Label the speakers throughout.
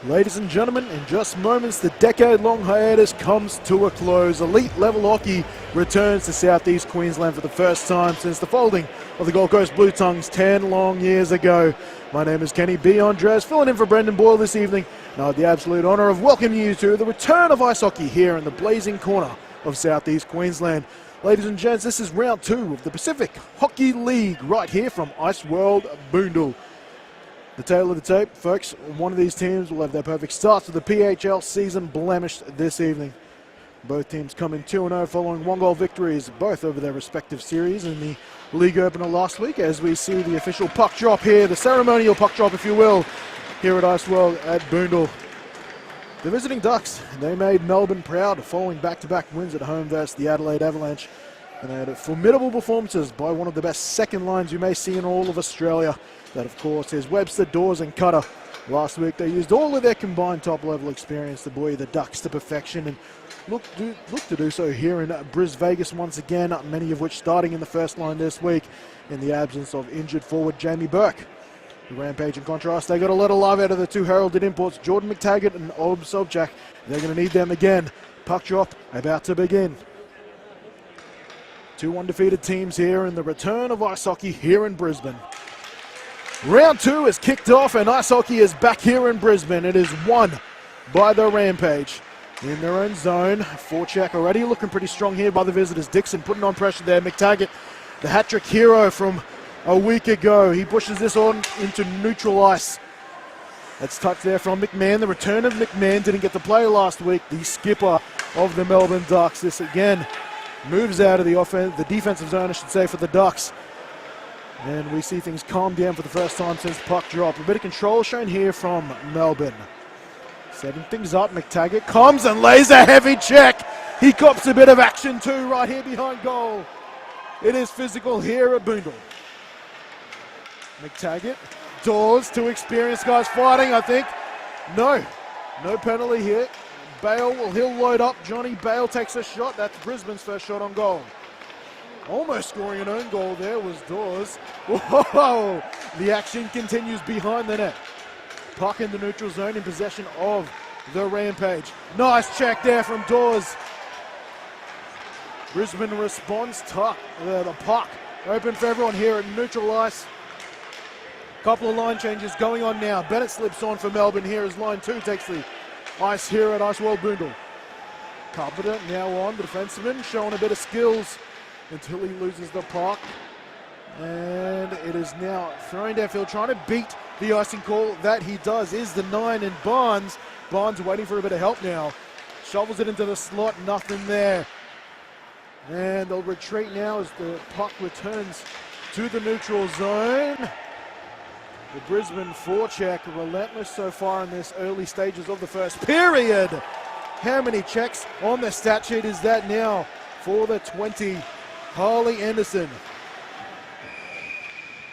Speaker 1: Ladies and gentlemen, in just moments, the decade-long hiatus comes to a close. Elite-level hockey returns to Southeast Queensland for the first time since the folding of the Gold Coast Blue Tongues 10 long years ago. My name is Kenny B. Andres, filling in for Brendan Boyle this evening, and I have the absolute honour of welcoming you to the return of ice hockey here in the blazing corner of Southeast Queensland. Ladies and gents, this is round 2 of the Pacific Hockey League right here from Ice World Boondall. The tail of the tape, folks, one of these teams will have their perfect start to the PHL season blemished this evening. Both teams come in 2-0 following one-goal victories, both over their respective series in the league opener last week, as we see the official puck drop here, the ceremonial puck drop, if you will, here at Ice World at Boondall. The visiting Ducks, they made Melbourne proud following back-to-back wins at home versus the Adelaide Avalanche. And they had formidable performances by one of the best second lines you may see in all of Australia. That, of course, is Webster, Dawes and Cutter. Last week they used all of their combined top-level experience to buoy the Ducks to perfection and look to do so here in Brisbane Vegas once again, many of which starting in the first line this week in the absence of injured forward Jamie Burke. The Rampage, in contrast, they got a lot of love out of the two heralded imports, Jordan McTaggart and Ob Sobchak. They're going to need them again. Puck drop about to begin. Two undefeated teams here in the return of ice hockey here in Brisbane. Round 2 is kicked off and ice hockey is back here in Brisbane. It is won by the Rampage. In their own zone, forecheck already looking pretty strong here by the visitors. Dixon putting on pressure there. McTaggart, the hat-trick hero from a week ago. He pushes this on into neutral ice. That's touched there from McMahon. The return of McMahon didn't get to play last week. The skipper of the Melbourne Ducks. This again moves out of the defensive zone, I should say, for the Ducks. And we see things calm down for the first time since puck drop. A bit of control shown here from Melbourne. Setting things up, McTaggart comes and lays a heavy check. He cops a bit of action too right here behind goal. It is physical here at Boondall. McTaggart, Dawes, two experienced guys fighting, I think. No penalty here. Bale, he'll load up. Johnny Bale takes a shot. That's Brisbane's first shot on goal. Almost scoring an own goal there was Dawes. Whoa! The action continues behind the net. Puck in the neutral zone in possession of the Rampage. Nice check there from Dawes. Brisbane responds. The puck open for everyone here at neutral ice. Couple of line changes going on now. Bennett slips on for Melbourne here as line 2 takes the ice here at Ice World Boondall. Carpenter now on, the defenseman showing a bit of skills until he loses the puck. And it is now thrown downfield, trying to beat the icing call. That he does is the 9 in Barnes. Barnes waiting for a bit of help now. Shovels it into the slot, nothing there. And they'll retreat now as the puck returns to the neutral zone. The Brisbane forecheck, relentless so far in this early stages of the first period. How many checks on the stat sheet is that now for the 20? Harley Anderson.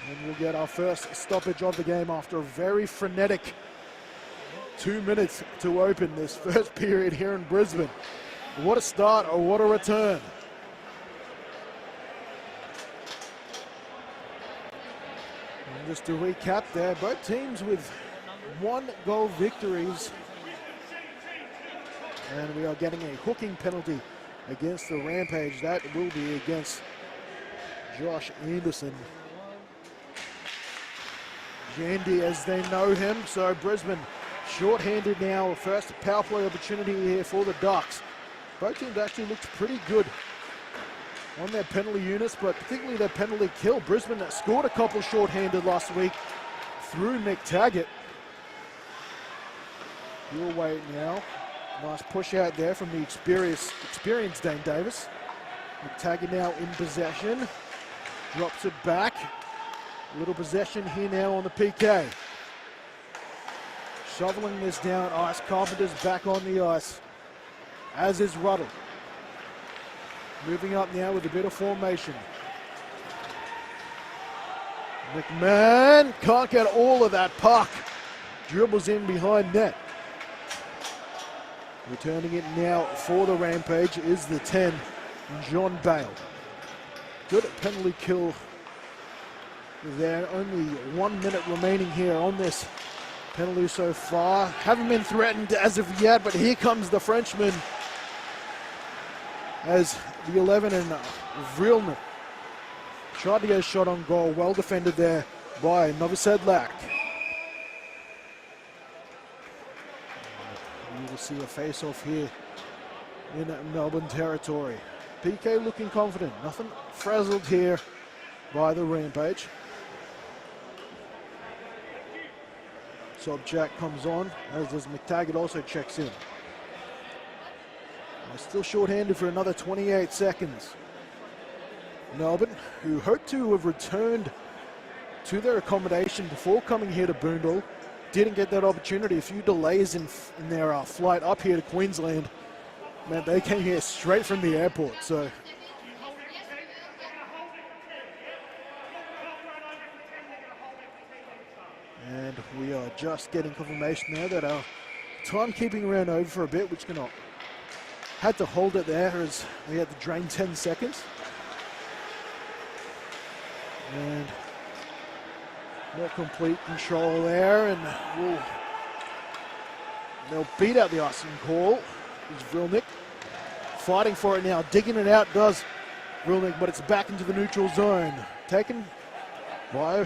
Speaker 1: And we'll get our first stoppage of the game after a very frenetic 2 minutes to open this first period here in Brisbane. What a start, or what a return. And just to recap there, both teams with 1-goal victories. And we are getting a hooking penalty against the Rampage. That will be against Josh Anderson. Jandy, as they know him. So Brisbane short-handed now. First power play opportunity here for the Ducks. Both teams actually looked pretty good on their penalty units, but particularly their penalty kill. Brisbane scored a couple short-handed last week through McTaggart. Your way now. Nice push out there from the experienced Dane Davis. McTaggart now in possession. Drops it back. Little possession here now on the PK. Shoveling this down ice. Carpenter's back on the ice, as is Ruddle. Moving up now with a bit of formation. McMahon can't get all of that puck. Dribbles in behind net. Returning it now for the Rampage is the 10, John Bale. Good penalty kill there. Only 1 minute remaining here on this penalty so far. Haven't been threatened as of yet, but here comes the Frenchman as the 11 and Vrilnik tried to get a shot on goal. Well defended there by Novi Sedlak. You will see a face-off here in Melbourne territory. PK looking confident. Nothing frazzled here by the Rampage. Sobchak comes on, as does McTaggart, also checks in. They're still short-handed for another 28 seconds. Melbourne, who hope to have returned to their accommodation before coming here to Boondall, didn't get that opportunity. A few delays in their flight up here to Queensland. Man, they came here straight from the airport, so. And we are just getting confirmation there that our timekeeping ran over for a bit, which had to hold it there as we had to drain 10 seconds. And not complete control there, and they'll beat out the icing call. Is Vrilnik fighting for it now, digging it out, does Vrilnik, but it's back into the neutral zone. Taken by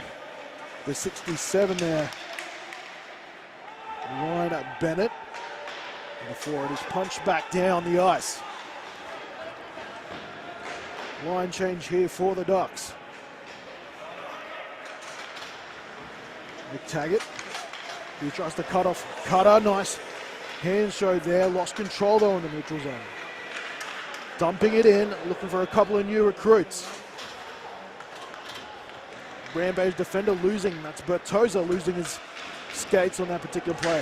Speaker 1: the 67 there. Ryan Bennett. And the forward is punched back down the ice. Line change here for the Ducks. McTaggart, he tries to cut off Cutter, nice hand show there, lost control though in the neutral zone. Dumping it in, looking for a couple of new recruits. Rampage defender losing, that's Bertoza losing his skates on that particular play.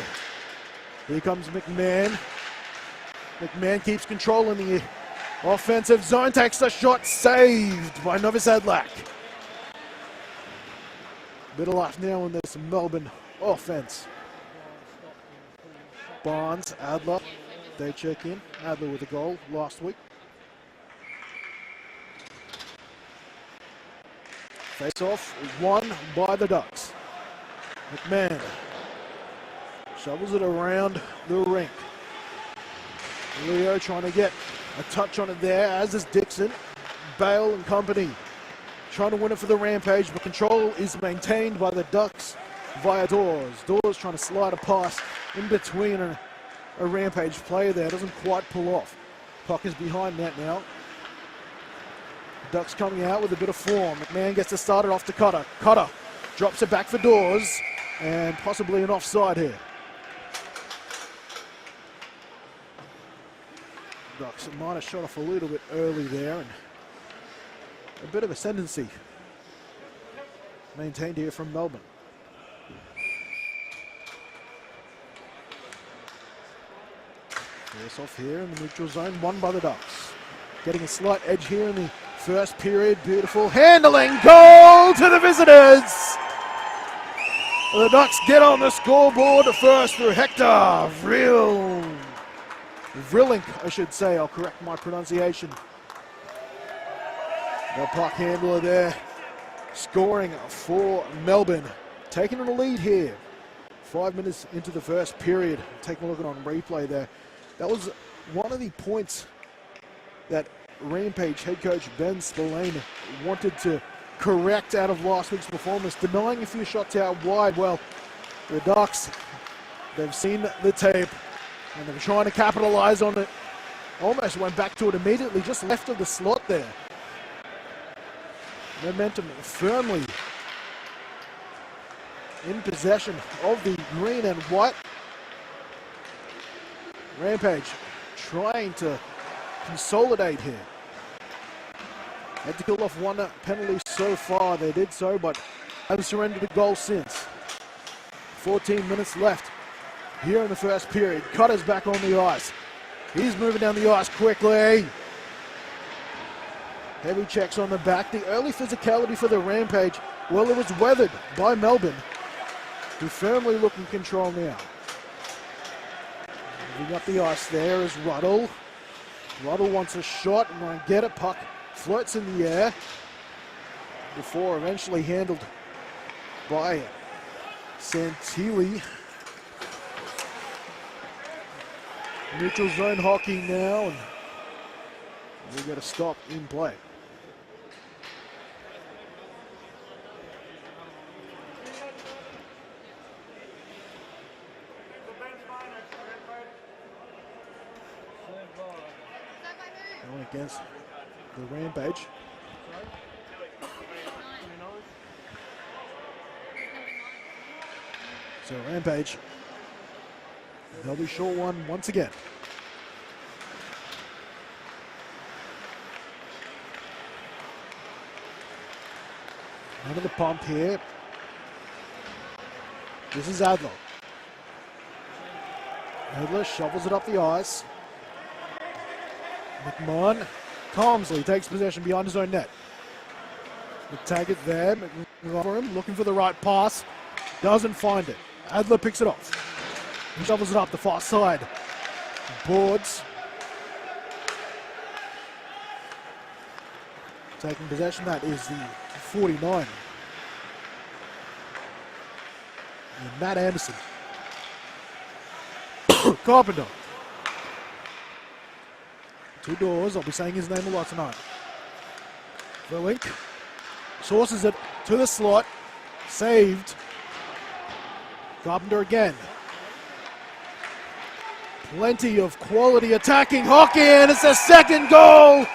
Speaker 1: Here comes McMahon. McMahon keeps control in the offensive zone, takes the shot, saved by Novi Sedlak. Bit of life now in this Melbourne offense. Barnes, Adler, they check in. Adler with a goal last week. Face off, won by the Ducks. McMahon shovels it around the rink. Leo trying to get a touch on it there, as is Dixon. Bale and company trying to win it for the Rampage, but control is maintained by the Ducks via Dawes. Dawes trying to slide a pass in between a Rampage player there, doesn't quite pull off. Puck is behind net now. Ducks coming out with a bit of form. McMahon gets to start it off to Cutter. Cutter drops it back for Dawes, and possibly an offside here. Ducks might have shot off a little bit early there, and a bit of ascendancy maintained here from Melbourne. Face off here in the neutral zone, won by the Ducks. Getting a slight edge here in the first period. Beautiful handling, goal to the visitors. The Ducks get on the scoreboard first through Hector Vrilink, I should say. I'll correct my pronunciation. The puck handler there, scoring for Melbourne. Taking the lead here. 5 minutes into the first period. Taking a look at on replay there. That was one of the points that Rampage head coach Ben Spillane wanted to correct out of last week's performance, denying a few shots out wide. Well, the Ducks, they've seen the tape and they're trying to capitalize on it. Almost went back to it immediately, just left of the slot there. Momentum firmly in possession of the green and white. Rampage trying to consolidate here. Had to kill off one penalty so far. They did so, but haven't surrendered a goal since. 14 minutes left here in the first period. Cutter's back on the ice. He's moving down the ice quickly. Heavy checks on the back. The early physicality for the Rampage, well, it was weathered by Melbourne, who firmly look in control now. Moving up the ice there is Ruddle. Ruddle wants a shot and going to get it. Puck floats in the air before eventually handled by Santilli. Neutral zone hockey now, and we get a stop in play. Going against the Rampage. So Rampage, they'll be short one once again. Under the pump here. This is Adler. Adler shovels it up the ice. McMahon calmly takes possession behind his own net. McTaggart there, for him, looking for the right pass. Doesn't find it. Adler picks it off. He shovels it up the far side. Boards. Taking possession, that is the 49. And Matt Anderson. Carpenter. Two doors, I'll be saying his name a lot tonight. Verlink sources it to the slot. Saved. Carpenter again. Plenty of quality attacking hockey, and it's a second goal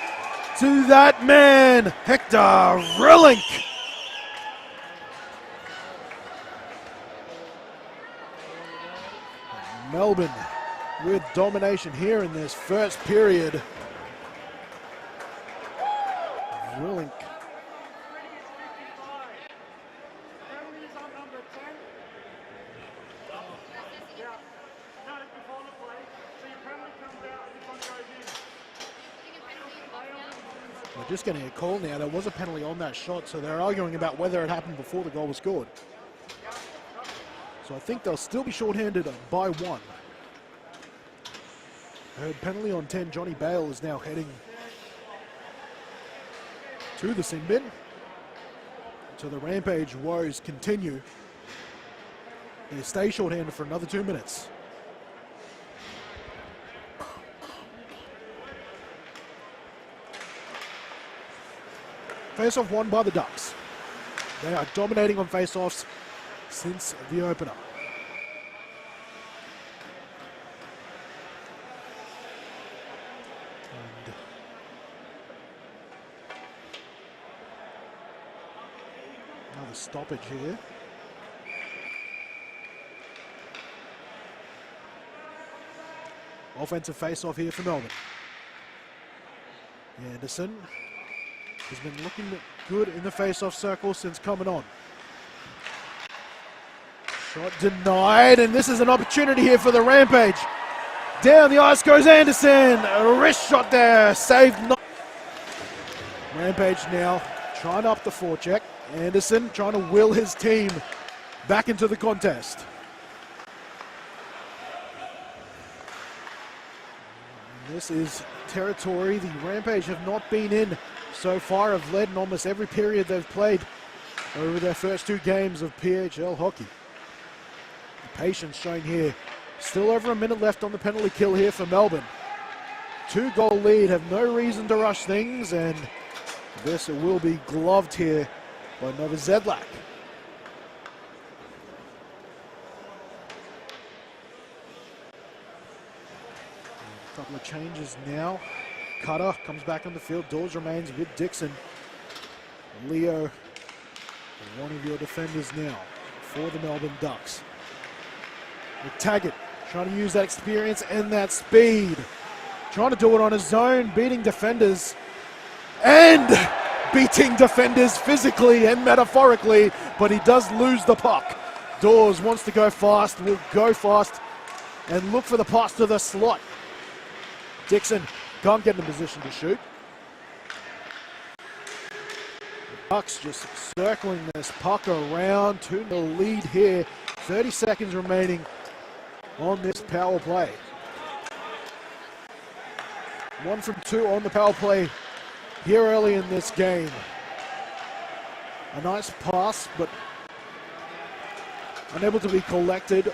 Speaker 1: to that man, Hector Verlink. Melbourne with domination here in this first period. Verlink. We're just getting a call now. There was a penalty on that shot, so they're arguing about whether it happened before the goal was scored. So I think they'll still be shorthanded by one. Heard penalty on 10. Johnny Bale is now heading to the sin bin. So the Rampage woes continue. They stay shorthanded for another 2 minutes. Face-off won by the Ducks. They are dominating on face-offs since the opener. And another stoppage here. Offensive face-off here for Melbourne. Anderson has been looking good in the face-off circle since coming on. Shot denied, and this is an opportunity here for the Rampage. Down the ice goes Anderson. A wrist shot there, saved. Rampage now trying to up the forecheck. Anderson trying to will his team back into the contest. And this is territory the Rampage have not been in so far, have led in almost every period they've played over their first 2 games of PHL hockey. The patience showing here. Still over a minute left on the penalty kill here for Melbourne. 2-goal lead, have no reason to rush things, and this will be gloved here by Nova Zedlak. A couple of changes now. Cutter comes back on the field. Dawes remains with Dixon. Leo, one of your defenders now for the Melbourne Ducks. McTaggart trying to use that experience and that speed. Trying to do it on his own, beating defenders. And beating defenders physically and metaphorically, but he does lose the puck. Dawes wants to go fast, will go fast and look for the pass to the slot. Dixon can't get in a position to shoot. The Ducks just circling this puck around to the lead here. 30 seconds remaining on this power play. 1 from 2 on the power play here early in this game. A nice pass, but unable to be collected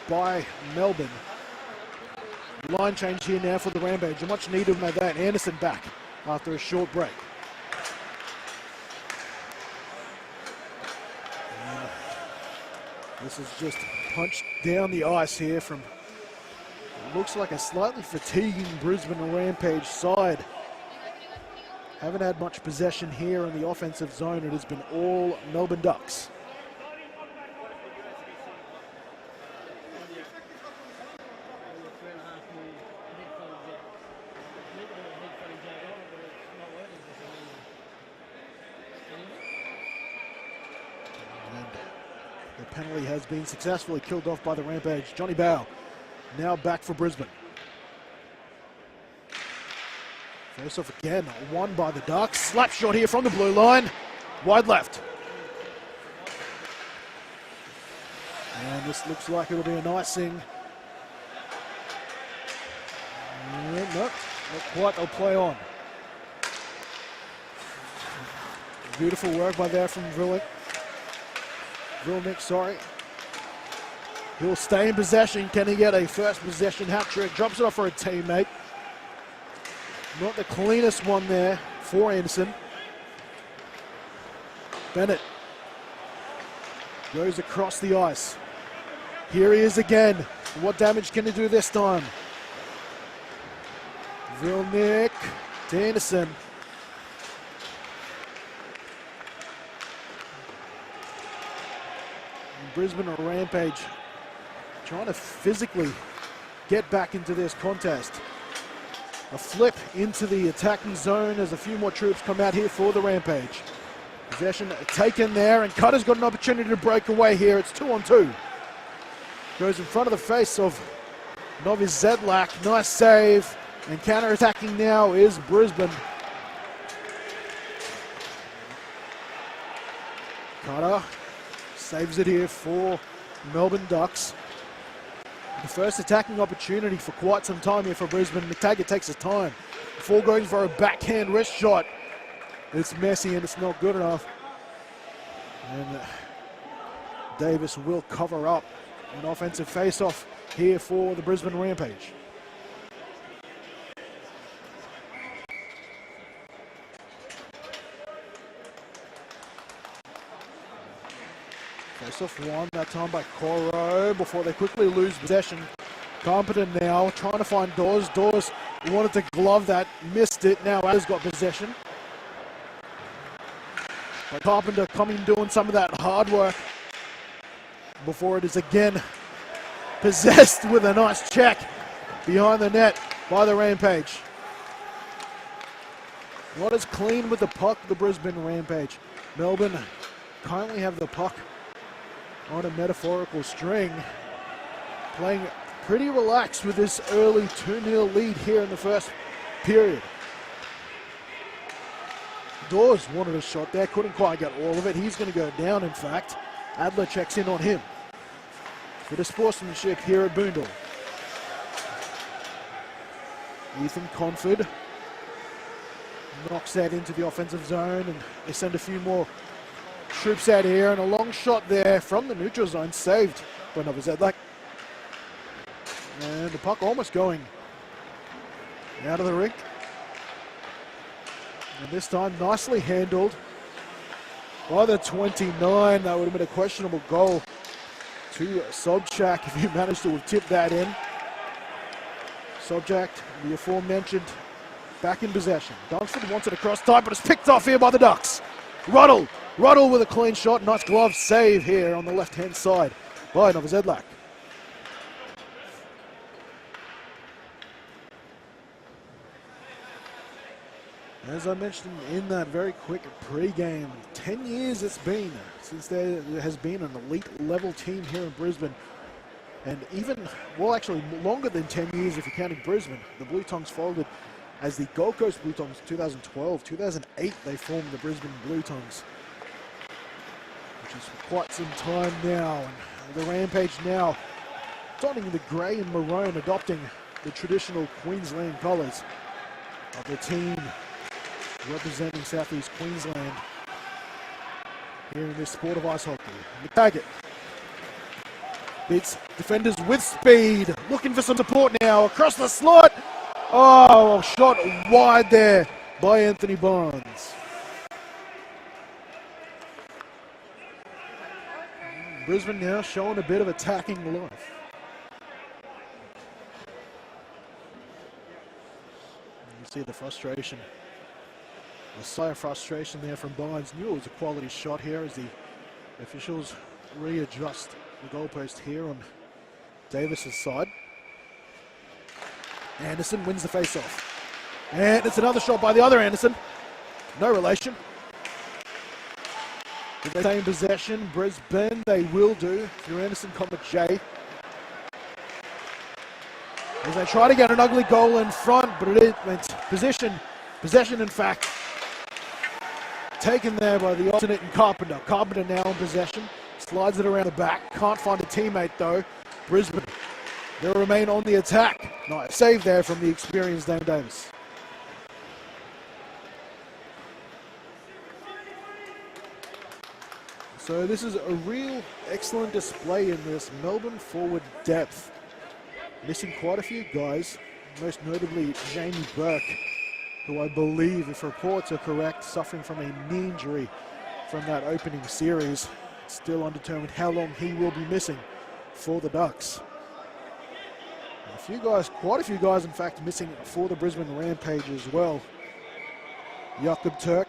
Speaker 1: by Melbourne. Line change here now for the Rampage. A much needed one of that. Anderson back after a short break. And this is just punched down the ice here from, looks like a slightly fatiguing Brisbane Rampage side. Haven't had much possession here in the offensive zone. It has been all Melbourne Ducks. The penalty has been successfully killed off by the Rampage. Johnny Bow now back for Brisbane. Face off again, won by the Ducks. Slap shot here from the blue line. Wide left. And this looks like it'll be an icing. Nope, not quite. They'll play on. Beautiful work by there from Vilnick, sorry. He'll stay in possession. Can he get a first possession hat trick? Drops it off for a teammate. Not the cleanest one there for Anderson. Bennett goes across the ice. Here he is again. What damage can he do this time? Vilnick to Anderson. Brisbane Rampage trying to physically get back into this contest. A flip into the attacking zone as a few more troops come out here for the Rampage. Possession taken there, and Cutter's got an opportunity to break away here. It's 2-on-2. Goes in front of the face of Novi Zedlak. Nice save. And counter-attacking now is Brisbane. Cutter saves it here for Melbourne Ducks. The first attacking opportunity for quite some time here for Brisbane. McTaggart takes his time before going for a backhand wrist shot. It's messy and it's not good enough. And Davis will cover up an offensive face-off here for the Brisbane Rampage. Face-off one, that time by Coro before they quickly lose possession. Carpenter now trying to find Dawes. Dawes wanted to glove that, missed it. Now Adder's got possession. But Carpenter coming doing some of that hard work before it is again possessed with a nice check behind the net by the Rampage. Not as clean with the puck, the Brisbane Rampage. Melbourne currently have the puck on a metaphorical string, playing pretty relaxed with this early 2-0 lead here in the first period. Dawes wanted a shot there, couldn't quite get all of it. He's going to go down, in fact. Adler checks in on him. Bit of sportsmanship here at Boondall. Ethan Conford knocks that into the offensive zone, and they send a few more troops out here, and a long shot there from the neutral zone, saved by Novi Zedlak. And the puck almost going out of the rink. And this time nicely handled by the 29. That would have been a questionable goal to Sobchak if he managed to have tipped that in. Sobchak, the aforementioned, back in possession. Dunsford wants it across tight, but it's picked off here by the Ducks. Ruddle with a clean shot. Nice glove save here on the left-hand side by Novi Zedlak. As I mentioned in that very quick pre-game, 10 years it's been since there has been an elite level team here in Brisbane. And even, well, actually longer than 10 years if you're counting Brisbane. The Blue Tongues folded as the Gold Coast Blue Tongues 2012. 2008 they formed the Brisbane Blue Tongues, which is for quite some time now. And the Rampage now donning the grey and maroon, adopting the traditional Queensland colours of the team representing Southeast Queensland here in this sport of ice hockey. McTaggart Beats defenders with speed. Looking for some support now. Across the slot. Oh, shot wide there by Anthony Barnes. Brisbane now showing a bit of attacking life. You see the frustration. A sigh of frustration there from Barnes. Knew it was a quality shot here as the officials readjust the goalpost here on Davis's side. Anderson wins the face-off. And it's another shot by the other Anderson. No relation. With the same possession, Brisbane, they will do through Anderson, J. As they try to get an ugly goal in front, but it's possession in fact. Taken there by the alternate and Carpenter. Carpenter now in possession. Slides it around the back. Can't find a teammate though. Brisbane, they'll remain on the attack. Nice save there from the experienced Dane Davis. So this is a real excellent display in this Melbourne forward depth. Missing quite a few guys, most notably Jamie Burke, who I believe, if reports are correct, suffering from a knee injury from that opening series. Still undetermined how long he will be missing for the Ducks. Quite a few guys in fact missing for the Brisbane Rampage as well. Jakob Turk,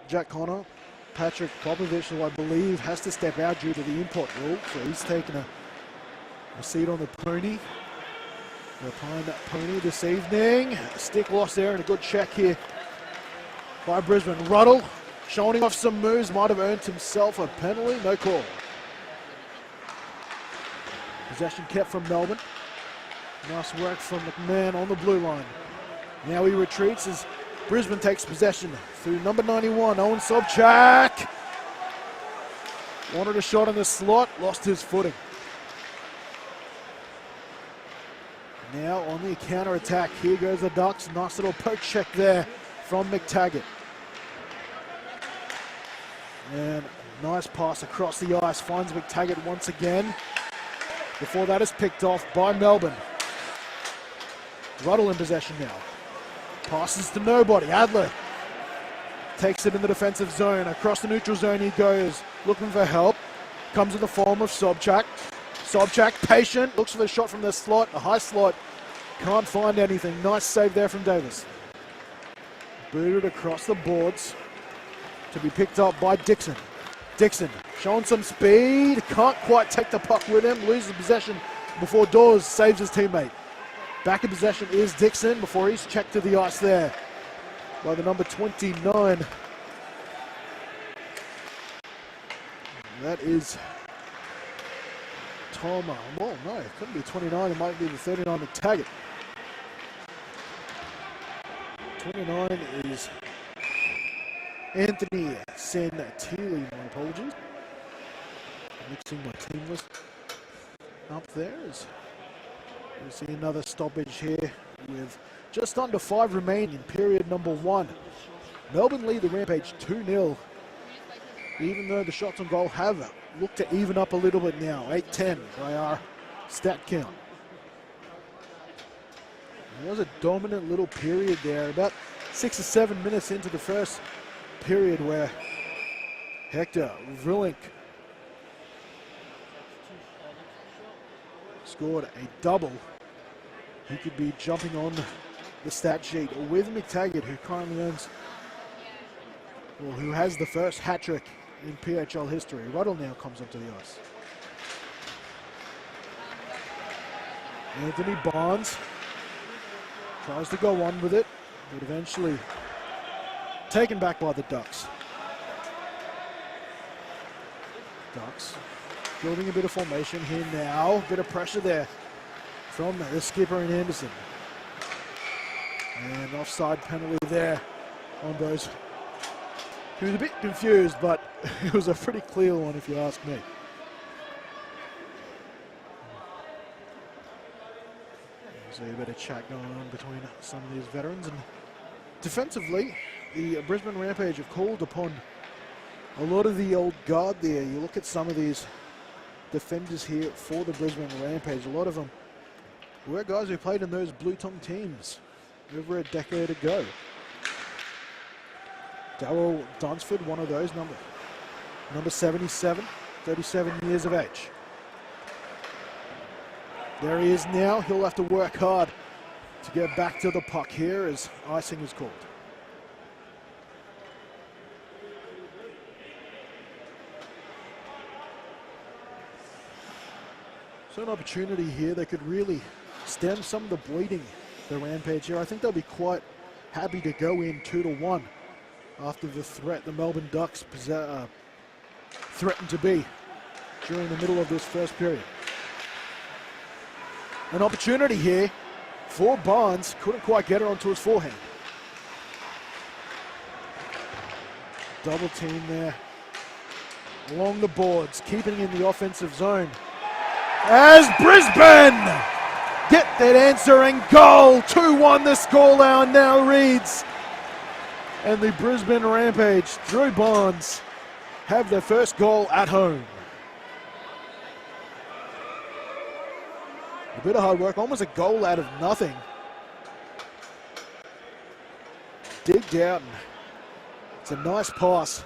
Speaker 1: Jack Connor, Patrick Popovich, who I believe has to step out due to the import rule, so he's taken a seat on the pony. Behind that pony this evening. Stick loss there and a good check here by Brisbane. Ruddle showing off some moves, might have earned himself a penalty, no call. Possession kept from Melbourne. Nice work from McMahon on the blue line. Now he retreats as Brisbane takes possession through number 91, Owen Sobchak. Wanted a shot in the slot, lost his footing. Now on the counter-attack, here goes the Ducks. Nice little poke check there from McTaggart. And nice pass across the ice, finds McTaggart once again. Before that is picked off by Melbourne. Ruddle in possession now. Passes to nobody. Adler takes it in the defensive zone. Across the neutral zone he goes, looking for help. Comes in the form of Sobchak. Sobchak, patient, looks for the shot from the slot, a high slot. Can't find anything. Nice save there from Davis. Booted across the boards to be picked up by Dixon. Dixon showing some speed. Can't quite take the puck with him. Loses possession before Dawes saves his teammate. Back in possession is Dixon before he's checked to the ice there by the number 29. That is Tom. Well, no, it couldn't be 29. It might be the 39 McTaggart. 29 is Anthony Santilli. My apologies. Mixing my team list up there. We see another stoppage here with just under 5 remaining in period number 1. Melbourne lead the Rampage 2-0. Even though the shots on goal have looked to even up a little bit now. 8-10 by our stat count. It was a dominant little period there. About 6 or 7 minutes into the first period where Hector Vrillink scored a double. He could be jumping on the stat sheet with McTaggart, who currently owns, well, who has the first hat-trick in PHL history. Ruddle now comes onto the ice. Anthony Barnes tries to go on with it, but eventually taken back by the Ducks. Ducks building a bit of formation here now. Bit of pressure there from the skipper and Anderson. And offside penalty there on those. He was a bit confused, but it was a pretty clear one if you ask me. So a bit of chat going on between some of these veterans. And defensively, the Brisbane Rampage have called upon a lot of the old guard there. You look at some of these defenders here for the Brisbane Rampage. A lot of them were guys who played in those Blue Tongue teams over a decade ago. Darryl Dunsford, one of those, number 77, 37 years of age. There he is now. He'll have to work hard to get back to the puck here as icing is called. So an opportunity here. They could really stem some of the bleeding, the Rampage here. I think they'll be quite happy to go in 2-1 after the threat the Melbourne Ducks threatened to be during the middle of this first period. An opportunity here for Barnes. Couldn't quite get it onto his forehand. Double team there along the boards, keeping in the offensive zone. As Brisbane get that answering goal, 2-1 the scoreline now reads. And the Brisbane Rampage, Drew Barnes, have their first goal at home. A bit of hard work, almost a goal out of nothing. Digged out, and it's a nice pass.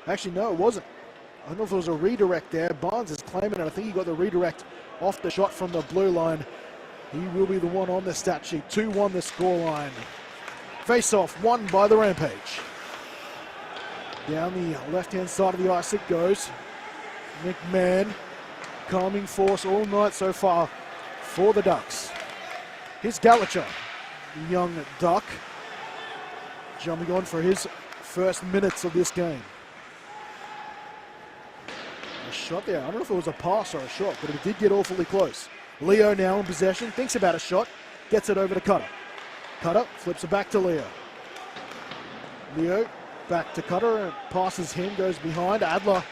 Speaker 1: Actually, no, it wasn't. I don't know if it was a redirect there. Barnes is claiming it. I think he got the redirect off the shot from the blue line. He will be the one on the stat sheet. 2-1 the scoreline. Face-off won by the Rampage. Down the left-hand side of the ice it goes. McMahon, calming force all night so far for the Ducks. Here's Gallacher, the young Duck, jumping on for his first minutes of this game. A shot there. I don't know if it was a pass or a shot, but it did get awfully close. Leo now in possession, thinks about a shot, gets it over to Cutter. Cutter flips it back to Leo. Leo back to Cutter and passes him, goes behind. Adler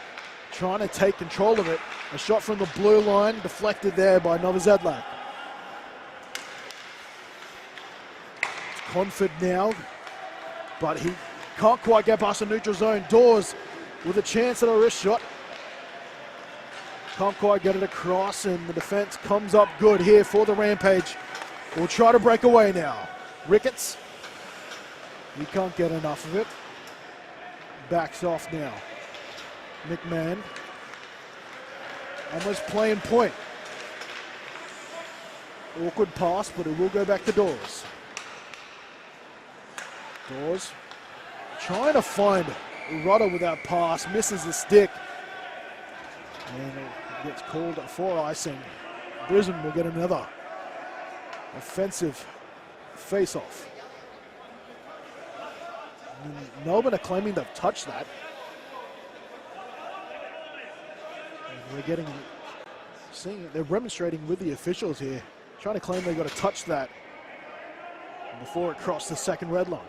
Speaker 1: trying to take control of it. A shot from the blue line, deflected there by Novozadlak. It's Conford now, but he can't quite get past the neutral zone. Dawes with a chance at a wrist shot. Can't quite get it across, and the defense comes up good here for the Rampage. We'll try to break away now. Ricketts, he can't get enough of it. Backs off now. McMahon, almost playing point. Awkward pass, but it will go back to Dawes. Dawes trying to find Rudder with that pass, misses the stick. And it gets called for icing. Brisbane will get another offensive face-off. Melbourne are claiming they've touched that. And they're demonstrating with the officials here, trying to claim they got to touch that before it crossed the second red line.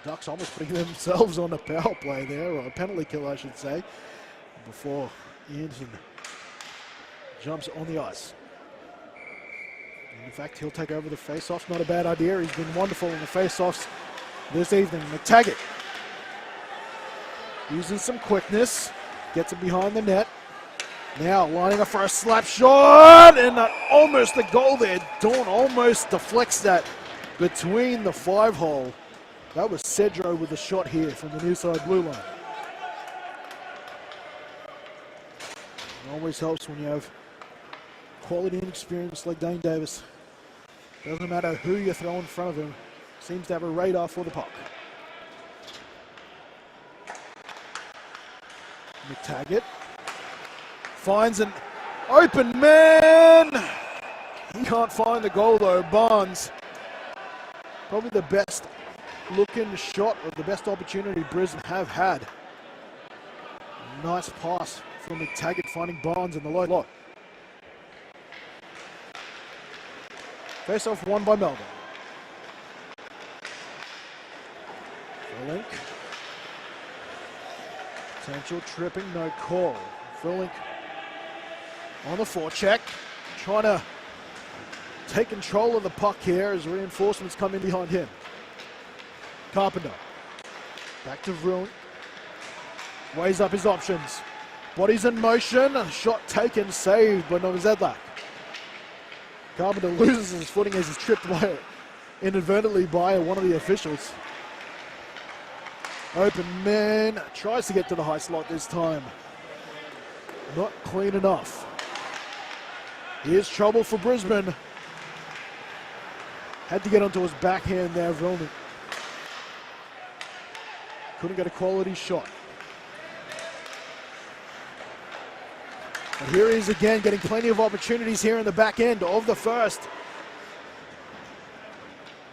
Speaker 1: Ducks almost putting themselves on a power play there, or a penalty kill, I should say, before Anderson jumps on the ice. And in fact, he'll take over the face-off. Not a bad idea. He's been wonderful in the face-offs this evening. McTaggart using some quickness, gets it behind the net. Now lining up for a slap shot, and almost a goal there. Dawn almost deflects that between the 5-hole. That was Cedro with a shot here from the near side blue line. It always helps when you have quality and experience like Dane Davis. Doesn't matter who you throw in front of him, seems to have a radar for the puck. McTaggart finds an open man. He can't find the goal though. Barnes, probably the best looking shot, or the best opportunity Brisbane have had. Nice pass from McTaggart, finding Barnes in the low lot. Face off won by Melbourne. Philink. Potential tripping, no call. Philink on the forecheck, trying to take control of the puck here as reinforcements come in behind him. Carpenter Back to Vroon. Weighs up his options. Bodies in motion. Shot taken, saved by Novozadlak. Carpenter loses his footing as he's tripped inadvertently by one of the officials. Open man. Tries to get to the high slot this time. Not clean enough. Here's trouble for Brisbane. Had to get onto his backhand there, Vroon. Couldn't get a quality shot. But here he is again, getting plenty of opportunities here in the back end of the first.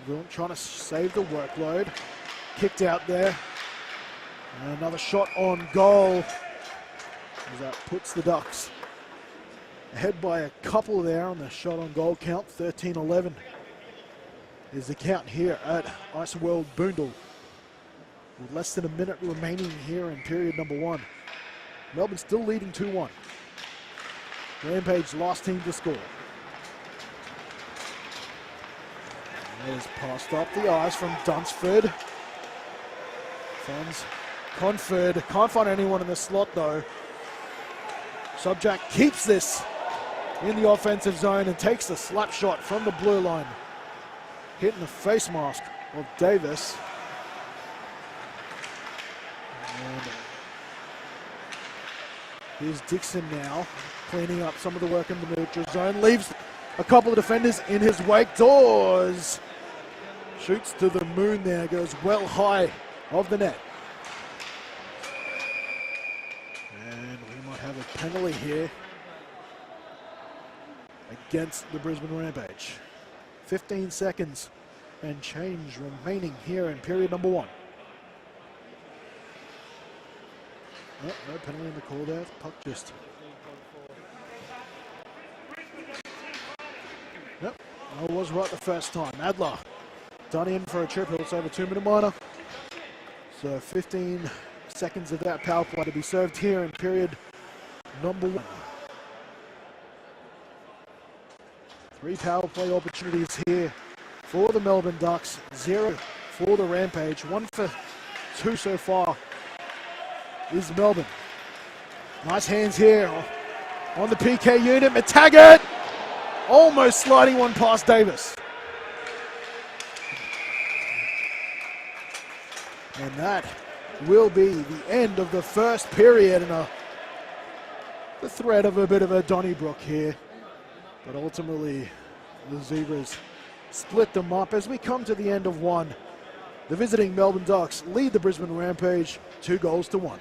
Speaker 1: Vroon trying to save the workload. Kicked out there. And another shot on goal. As that puts the Ducks ahead by a couple there on the shot on goal count. 13-11 is the count here at Ice World Boondall. With less than a minute remaining here in period number 1. Melbourne still leading 2-1. Rampage last team to score. There's passed up the ice from Dunsford. Finds Conford. Can't find anyone in the slot though. Subjack keeps this in the offensive zone and takes the slap shot from the blue line. Hitting the face mask of Davis. And here's Dixon now, cleaning up some of the work in the neutral zone. Leaves a couple of defenders in his wake. Dawes shoots to the moon there, goes well high of the net. And we might have a penalty here against the Brisbane Rampage. 15 seconds and change remaining here in period number 1. Oh, no penalty in the call there. Puck just. Yep, I was right the first time. Adler done in for a trip. It's over 2-minute minor. So 15 seconds of that power play to be served here in period number 1. 3 power play opportunities here for the Melbourne Ducks. 0 for the Rampage. 1 for 2 so far is Melbourne. Nice hands here on the PK unit. McTaggart almost sliding one past Davis. And that will be the end of the first period, and the threat of a bit of a Donnybrook here. But ultimately, the Zebras split them up as we come to the end of 1. The visiting Melbourne Ducks lead the Brisbane Rampage 2-1.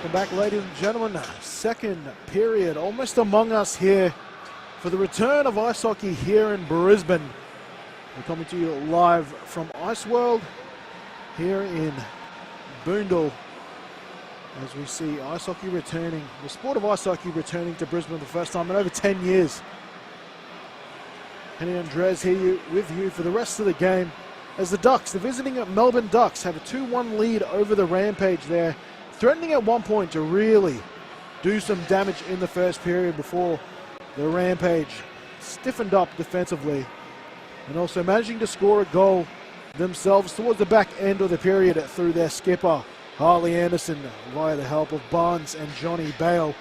Speaker 1: Welcome back, ladies and gentlemen. Second period, almost among us here for the return of ice hockey here in Brisbane. We're coming to you live from Ice World here in Boondall as we see ice hockey returning, the sport of ice hockey returning to Brisbane for the first time in over 10 years. Kenny Andres here with you for the rest of the game as the Ducks, the visiting Melbourne Ducks, have a 2-1 lead over the Rampage there, threatening at one point to really do some damage in the first period before the Rampage stiffened up defensively and also managing to score a goal themselves towards the back end of the period through their skipper, Harley Anderson, via the help of Barnes and Johnny Bale.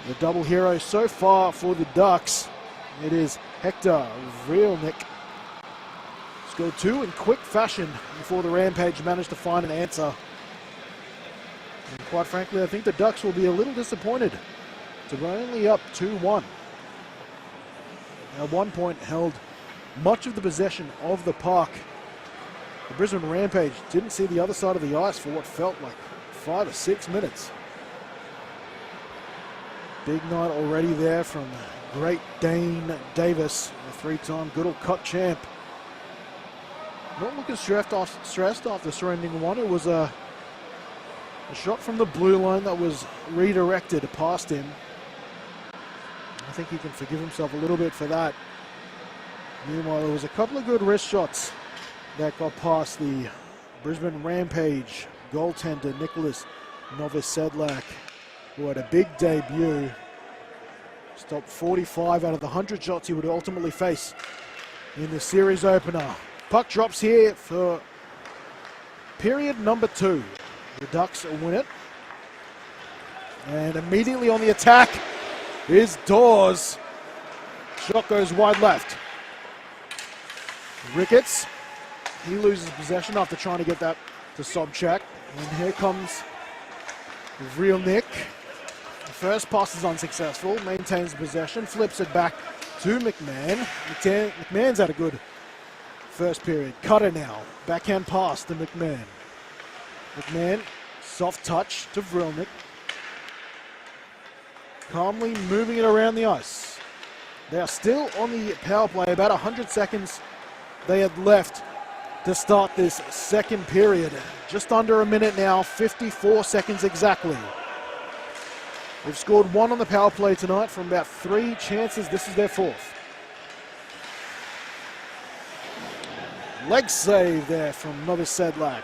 Speaker 1: The double hero so far for the Ducks, it is Hector Vrielnik. Scored two in quick fashion before the Rampage managed to find an answer. And quite frankly, I think the Ducks will be a little disappointed to be only up 2-1. At one point held much of the possession of the puck. The Brisbane Rampage didn't see the other side of the ice for what felt like 5 or 6 minutes. Big night already there from Great Dane Davis, a 3-time Goodall Cup champ. Not looking stressed after surrendering one. It was a shot from the blue line that was redirected past him. I think he can forgive himself a little bit for that. Meanwhile, there was a couple of good wrist shots that got past the Brisbane Rampage goaltender Nicholas Novosedlak, who had a big debut. Stopped 45 out of the 100 shots he would ultimately face in the series opener. Puck drops here for period number 2. The Ducks win it. And immediately on the attack is Dawes. Shot goes wide left. Ricketts, he loses possession after trying to get that to Sobchak. And here comes Vrielnik. The first pass is unsuccessful, maintains possession, flips it back to McMahon. McMahon's had a good first period. Cutter now, backhand pass to McMahon. McMahon, soft touch to Vrielnik. Calmly moving it around the ice. They are still on the power play, about 100 seconds they had left to start this second period. Just under a minute now, 54 seconds exactly. They've scored 1 on the power play tonight from about 3 chances. This is their 4th. Leg save there from Novosedlak.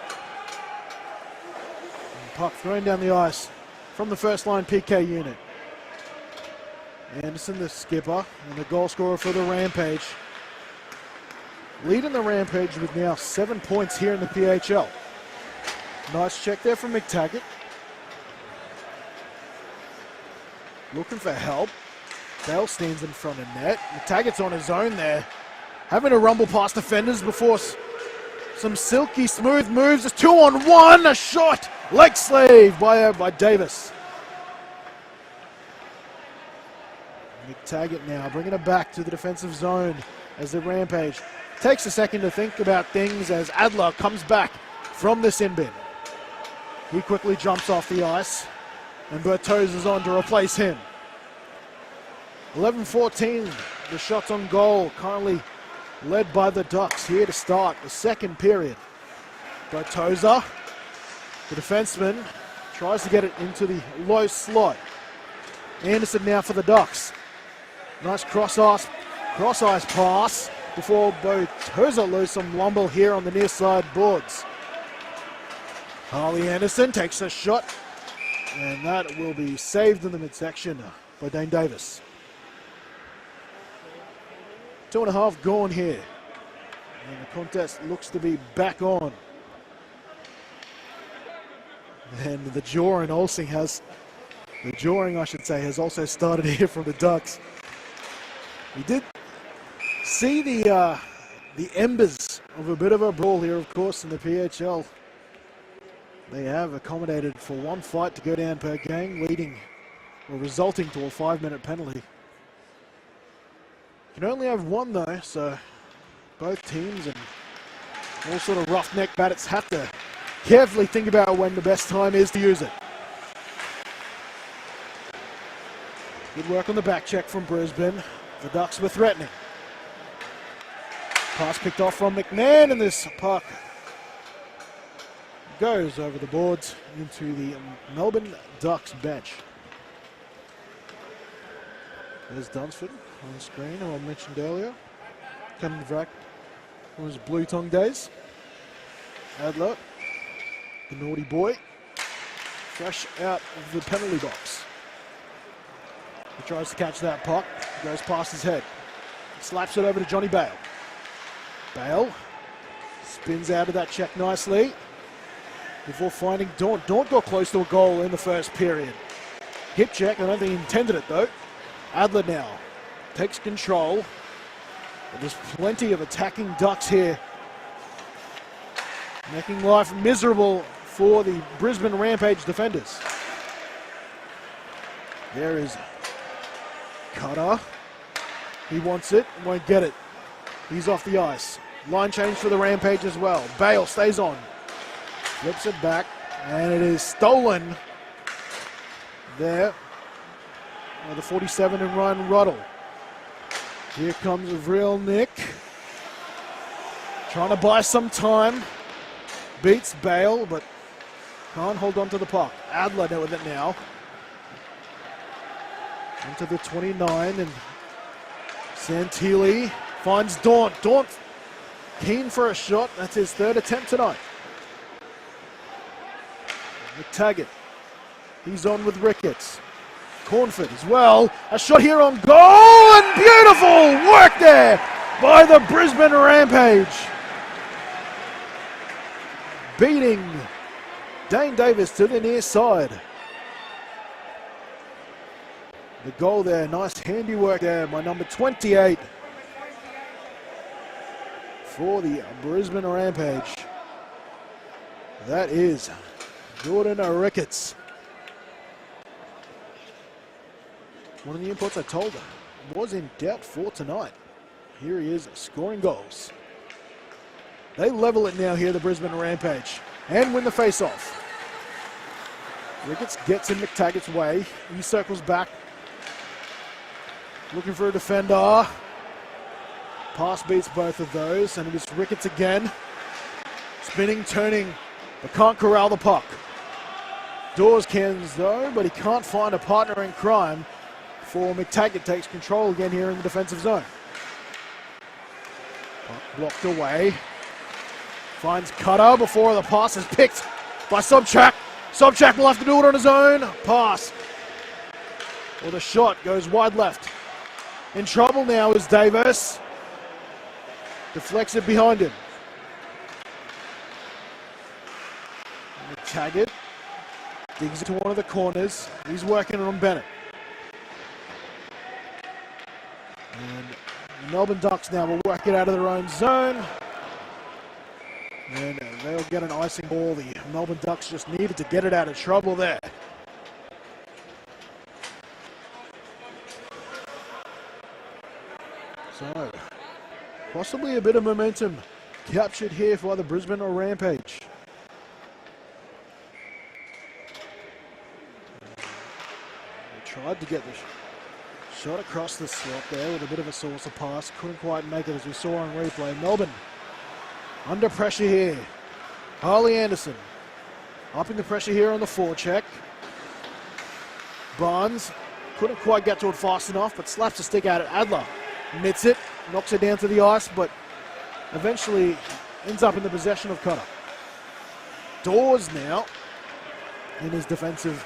Speaker 1: Puck thrown down the ice from the first line PK unit. Anderson, the skipper, and the goal scorer for the Rampage. Leading the Rampage with now 7 points here in the PHL. Nice check there from McTaggart. Looking for help. Bale stands in front of net. McTaggart's on his own there. Having to rumble past defenders before some silky smooth moves. It's 2-on-1, a shot. Leg slave by Davis. McTaggart now bringing it back to the defensive zone as the Rampage takes a second to think about things as Adler comes back from the sin bin. He quickly jumps off the ice and Bertozzi is on to replace him. 11-14, the shots on goal currently led by the Ducks here to start the second period. Bertozzi, the defenseman, tries to get it into the low slot. Anderson now for the Ducks. Nice cross-ice pass before Bertozzi loses some lumber here on the near side boards. Harley Anderson takes a shot, and that will be saved in the midsection by Dane Davis. 2.5 gone here, and the contest looks to be back on. And the jawing has also started here from the Ducks. We did see the embers of a bit of a brawl here, of course, in the PHL. They have accommodated for 1 fight to go down per game, resulting to a 5-minute penalty. You can only have 1 though, so both teams and all sort of roughneck batters have to carefully think about when the best time is to use it. Good work on the back check from Brisbane. The Ducks were threatening. Pass picked off from McMahon, and this puck goes over the boards into the Melbourne Ducks bench. There's Dunsford on the screen, who I mentioned earlier. Coming back from his Blue Tongue days. Adler, the naughty boy, fresh out of the penalty box. He tries to catch that puck, goes past his head. Slaps it over to Johnny Bale. Bale spins out of that check nicely before finding Daunt. Daunt got close to a goal in the first period. Hip check, I don't think he intended it though. Adler now takes control. But there's plenty of attacking Ducks here, making life miserable for the Brisbane Rampage defenders. There is Cutter. He wants it, won't get it. He's off the ice. Line change for the Rampage as well. Bale stays on. Flips it back, and it is stolen there by the 47 and Ryan Ruddle. Here comes real Nick. Trying to buy some time. Beats Bale, but can't hold on to the puck. Adler with it now. Into the 29, and Santilli finds Daunt. Daunt keen for a shot. That's his third attempt tonight. McTaggart. He's on with Ricketts. Cornford as well. A shot here on goal, and beautiful work there by the Brisbane Rampage. Beating Dane Davis to the near side. The goal there, nice handiwork there by number 28 for the Brisbane Rampage. That is Jordan Ricketts. One of the inputs I told her was in doubt for tonight. Here he is scoring goals. They level it now here, the Brisbane Rampage, and win the face-off. Ricketts gets in McTaggart's way. He circles back, looking for a defender. Pass beats both of those, and it's Ricketts again. Spinning, turning, but can't corral the puck. Dawes cans though, but he can't find a partner in crime for McTaggart. Takes control again here in the defensive zone. Puck blocked away. Finds Cutter before the pass is picked by Sobchak. Sobchak will have to do it on his own. Pass. Or the shot goes wide left. In trouble now is Davis. Deflects it behind him. McTaggart digs into one of the corners. He's working on Bennett. And the Melbourne Ducks now will work it out of their own zone. And they'll get an icing ball. The Melbourne Ducks just needed to get it out of trouble there. So, possibly a bit of momentum captured here for the Brisbane Rampage. They tried to get the shot across the slot there with a bit of a saucer pass. Couldn't quite make it, as we saw on replay. Melbourne under pressure here. Harley Anderson upping the pressure here on the forecheck. Barnes couldn't quite get to it fast enough, but slaps a stick at it. Adler mitts it, knocks it down to the ice, but eventually ends up in the possession of Cutter. Dawes now in his defensive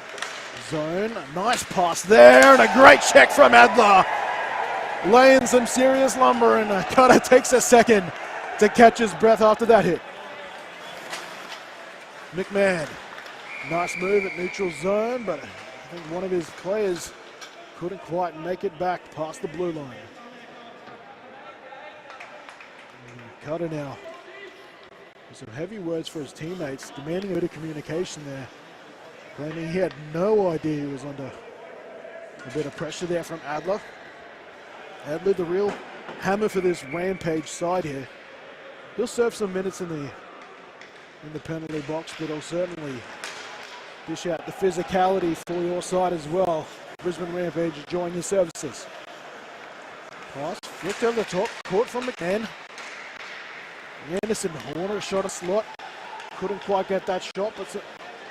Speaker 1: zone. A nice pass there, and a great check from Adler. Laying some serious lumber, and Cutter takes a second to catch his breath after that hit. McMahon, nice move at neutral zone, but I think one of his players couldn't quite make it back past the blue line. Cutter now with some heavy words for his teammates, demanding a bit of communication there, claiming he had no idea he was under a bit of pressure there from Adler. Adler, the real hammer for this Rampage side here. He'll serve some minutes in the penalty box, but he'll certainly dish out the physicality for your side as well. Brisbane Rampage enjoying his services. Pass, flicked over the top, caught from McMahon. Anderson wanted a shot of slot. Couldn't quite get that shot, but it's a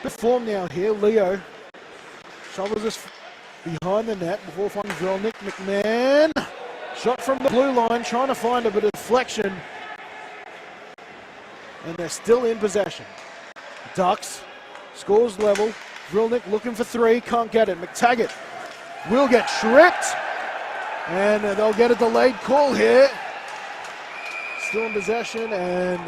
Speaker 1: bit form now here. Leo shovels this behind the net before finding Velnick. McMahon, shot from the blue line, trying to find a bit of deflection. And they're still in possession. Ducks, scores level. Vilnick looking for three, can't get it. McTaggart will get tricked. And they'll get a delayed call here. Still in possession, and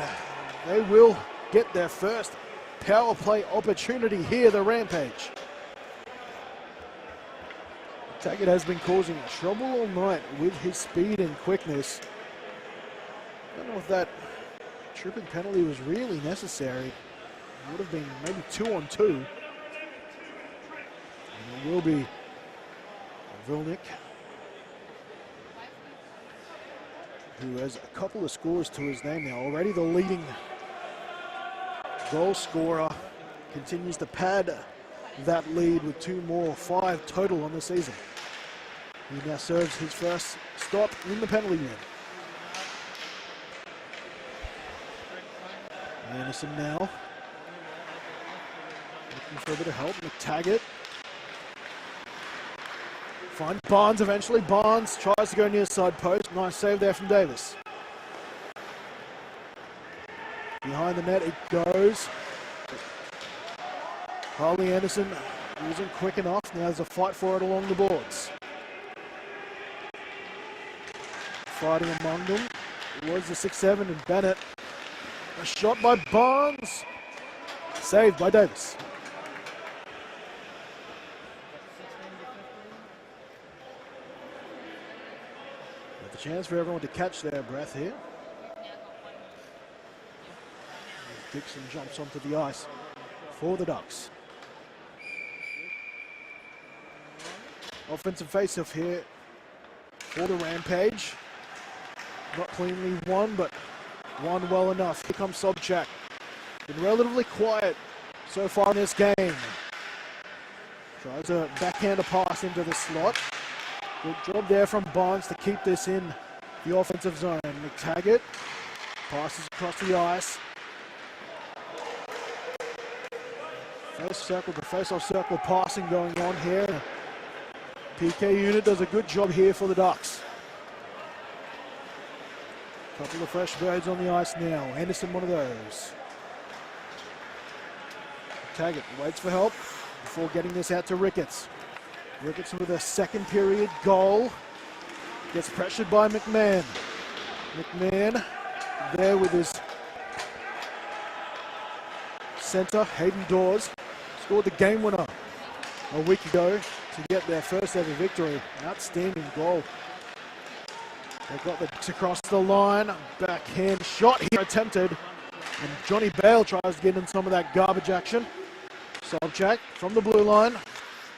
Speaker 1: they will get their first power play opportunity here, the Rampage. McTaggart has been causing trouble all night with his speed and quickness. I don't know if that tripping penalty was really necessary. It would have been maybe 2-on-2. And it will be Vilnick, who has a couple of scores to his name now. Already the leading goal scorer, continues to pad that lead with 2 more, 5 total on the season. He now serves his first stop in the penalty bin. Anderson now looking for a bit of help. McTaggart. Find Barnes eventually. Barnes tries to go near side post. Nice save there from Davis. Behind the net it goes. Harley Anderson wasn't quick enough. Now there's a fight for it along the boards. Fighting among them. It was the 6-7 and Bennett. A shot by Barnes. Saved by Davis. A chance for everyone to catch their breath here. Dixon jumps onto the ice for the Ducks. Offensive face-off here for the Rampage. Not cleanly won, but won well enough. Here comes Sobchak. Been relatively quiet so far in this game. Tries a backhand pass into the slot. Good job there from Barnes to keep this in the offensive zone. McTaggart passes across the ice. Face circle to face-off circle passing going on here. PK unit does a good job here for the Ducks. Couple of fresh birds on the ice now. Anderson, one of those. McTaggart waits for help before getting this out to Ricketts. Ricketts with a second period goal. Gets pressured by McMahon. McMahon there with his center, Hayden Dawes. Scored the game winner a week ago to get their first ever victory. Outstanding goal. They got the Ducks across the line. Backhand shot here attempted. And Johnny Bale tries to get in some of that garbage action. Sobchak from the blue line.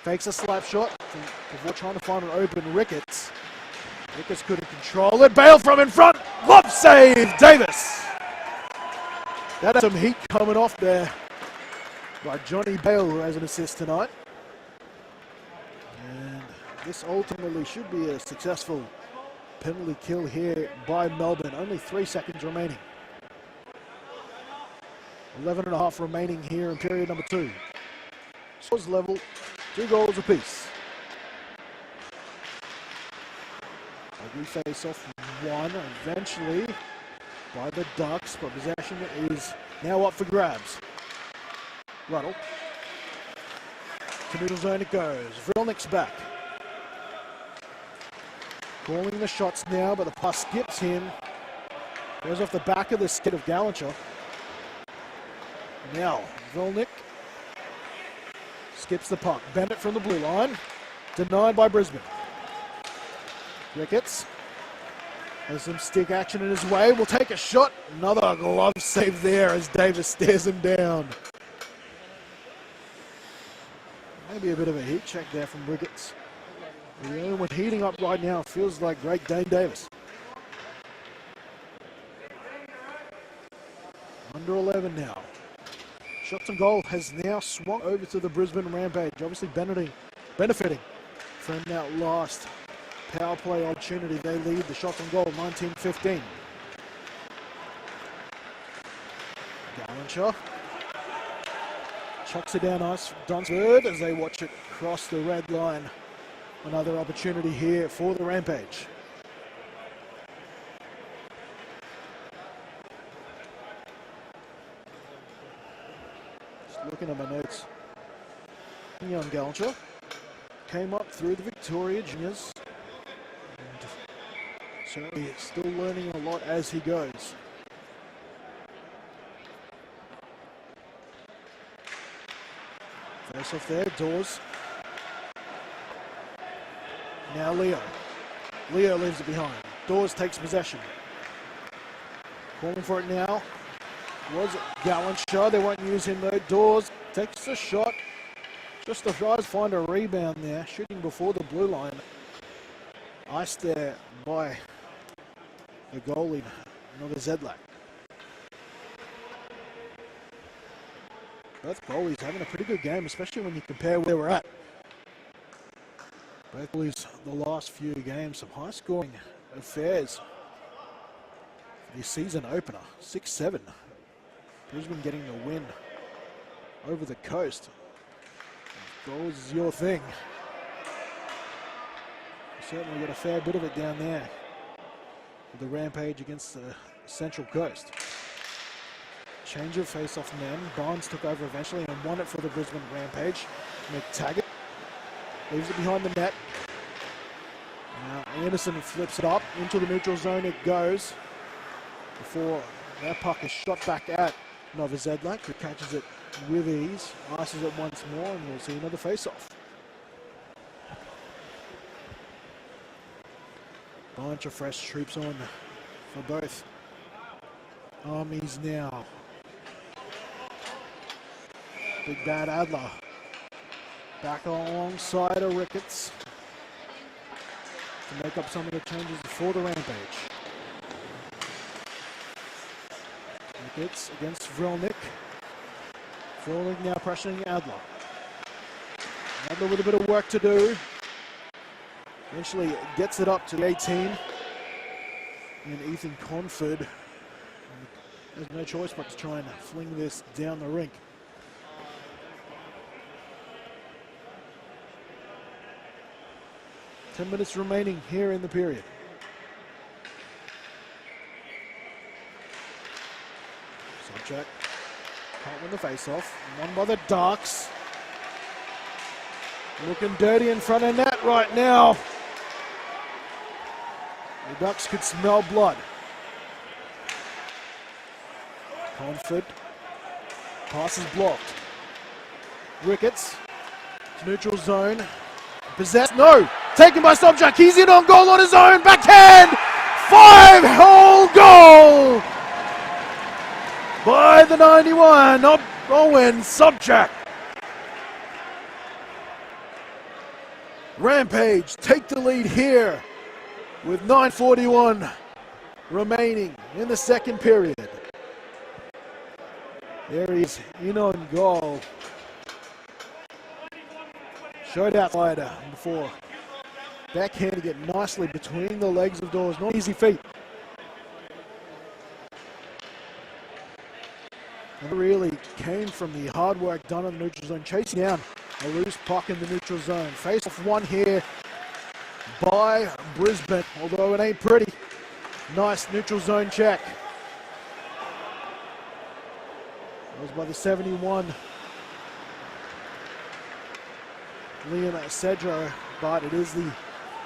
Speaker 1: Fakes a slap shot before trying to find an open Ricketts. Ricketts couldn't control it. Bale from in front. Glove save, Davis. That had some heat coming off there by Johnny Bale, who has an assist tonight. And this ultimately should be a successful penalty kill here by Melbourne. Only 3 seconds remaining. 11.5 remaining here in period number 2. Scores level, 2 goals apiece. We face off one eventually by the Ducks, but possession is now up for grabs. Ruddle. To middle zone it goes. Vilnick's back. Calling the shots now, but the pass skips him. Goes off the back of the skid of Gallancher. Now, Vilnick skips the puck. Bennett from the blue line. Denied by Brisbane. Ricketts has some stick action in his way. Will take a shot. Another glove save there as Davis stares him down. Maybe a bit of a heat check there from Ricketts. The only one heating up right now feels like Great Dane Davis. Under 11 now. Shots and goal has now swung over to the Brisbane Rampage. Obviously benefiting from that last power play opportunity. They lead the shots on goal, 19-15. Gallancher chucks it down ice, Dunsford as they watch it cross the red line. Another opportunity here for the Rampage. Just looking at my notes. Young Gallancher came up through the Victoria Juniors. And certainly still learning a lot as he goes. Face off there, Dawes. Now Leo. Leo leaves it behind. Dawes takes possession. Calling for it now was Gallancher. They won't use him though. Dawes takes a shot. Just the guys find a rebound there. Shooting before the blue line. Iced there by the goalie, another Zedlak. Both goalies having a pretty good game, especially when you compare where we're at. Both goalies the last few games, some high scoring affairs for the season opener. 6-7. Brisbane getting the win over the coast. Goals is your thing. You certainly got a fair bit of it down there with the Rampage against the Central Coast. Change of face-off men. Barnes took over eventually and won it for the Brisbane Rampage. McTaggart leaves it behind the net. Now Anderson flips it up into the neutral zone. It goes before that puck is shot back at Nova Zedlak, who catches it with ease, ices it once more, and we'll see another face-off. Bunch of fresh troops on for both armies now. Big Bad Adler back alongside of Ricketts to make up some of the changes for the Rampage. Ricketts against Vrelnik. Vrelnik now pressuring Adler. Adler with a bit of work to do. Eventually gets it up to 18. And Ethan Conford has no choice but to try and fling this down the rink. Ten minutes remaining here in the period. Subject can't win the face-off. Won by the Ducks. Looking dirty in front of net right now. The Ducks could smell blood. Conford. Pass is blocked. Ricketts. Neutral zone. Possessed. No! Taken by Sobchak. He's in on goal on his own. Backhand! 5-hole goal! By the 91 of Owen Sobchak. Rampage take the lead here with 9:41 remaining in the second period. There he is in on goal. Showdown slider before backhanding it nicely between the legs of Dawes. Not easy feat. And it really came from the hard work done in the neutral zone, chasing down a loose puck in the neutral zone. Face off one here by Brisbane, although it ain't pretty. Nice neutral zone check. That was by the 71. Liam Cedro, but it is the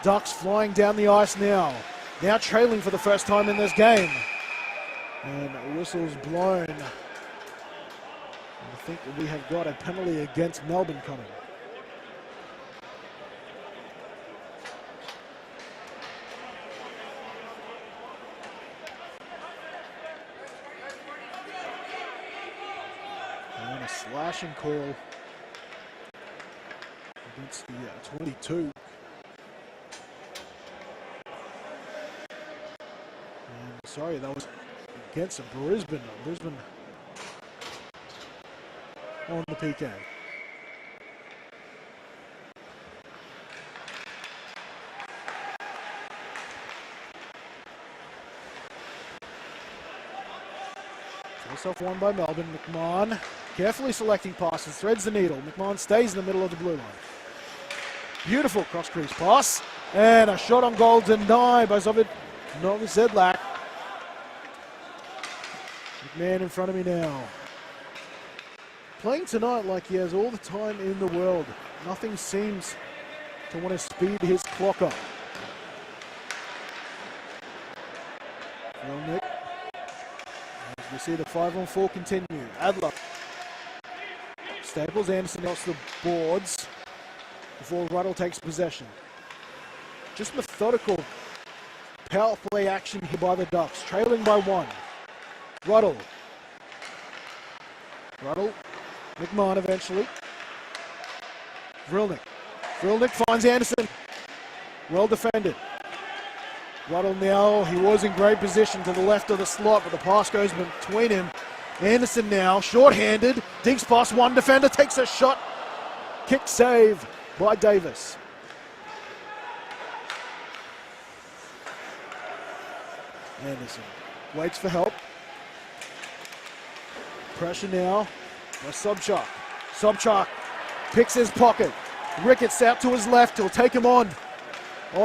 Speaker 1: Ducks flying down the ice now. Now trailing for the first time in this game. And whistles blown. I think we have got a penalty against Melbourne coming. And a slashing call against the 22. And sorry, that was against Brisbane. Brisbane on the PK. Pass-off won by Melbourne. McMahon carefully selecting passes, threads the needle. McMahon stays in the middle of the blue line. Beautiful cross-crease pass. And a shot on goal denied by Novosedlak. McMahon in front of me now. Playing tonight like he has all the time in the world. Nothing seems to want to speed his clock up. Nick. As we see the 5-on-4 continue. Adler. Staples, Anderson off the boards before Ruddle takes possession. Just methodical power play action here by the Ducks. Trailing by 1. Ruddle. McMahon eventually. Vrilnik. Vrilnik finds Anderson. Well defended. Ruddle now, he was in great position to the left of the slot, but the pass goes between him. Anderson now, short-handed, dinks past one defender, takes a shot. Kick save by Davis. Anderson waits for help. Pressure now by Sobchak. Sobchak picks his pocket. Ricketts out to his left, he'll take him on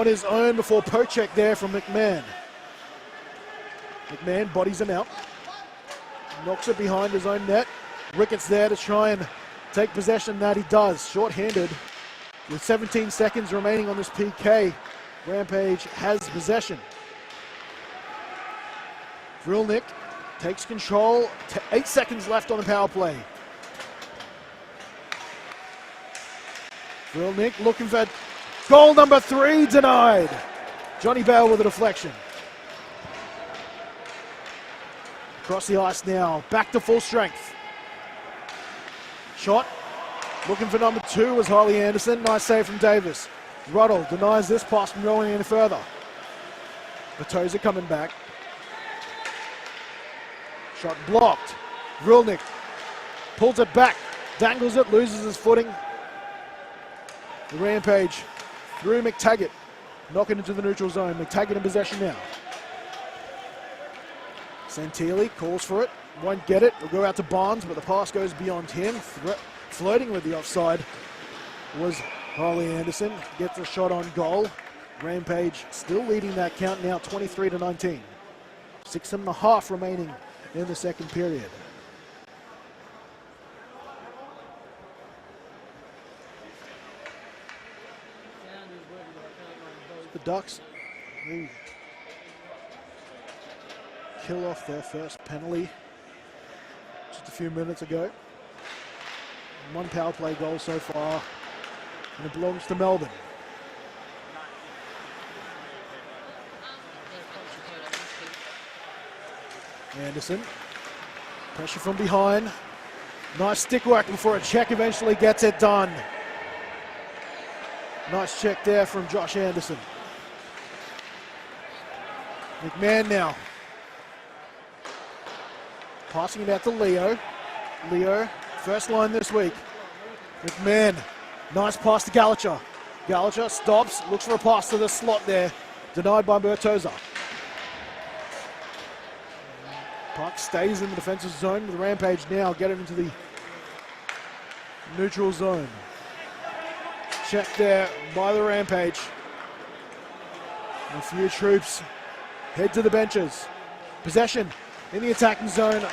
Speaker 1: his own before poke check there from McMahon. McMahon bodies him out. Knocks it behind his own net. Ricketts there to try and take possession, that he does. Short-handed with 17 seconds remaining on this PK. Rampage has possession. Vrilnik takes control. 8 seconds left on the power play. Vrilnik looking for goal number 3, denied. Johnny Bale with a deflection. Across the ice now, back to full strength. Shot, looking for number 2 was Harley Anderson. Nice save from Davis. Ruddle denies this pass from going any further. Batoza coming back. Shot blocked. Vrilnik pulls it back, dangles it, loses his footing. The Rampage through McTaggart, knocking into the neutral zone. McTaggart in possession now. Santilli calls for it, won't get it. It'll go out to Barnes, but the pass goes beyond him. Flirting with the offside was Harley Anderson. Gets a shot on goal. Rampage still leading that count now, 23-19. 6.5 remaining in the second period. The Ducks, they kill off their first penalty just a few minutes ago. 1 power play goal so far, and it belongs to Melbourne. Anderson, pressure from behind. Nice stick work before a check eventually gets it done. Nice check there from Josh Anderson. McMahon now. Passing it out to Leo. Leo, first line this week. McMahon, nice pass to Gallagher. Gallagher stops, looks for a pass to the slot there. Denied by Bertoza. Puck stays in the defensive zone with the Rampage now. Get it into the neutral zone. Check there by the Rampage. And a few troops head to the benches. Possession in the attacking zone.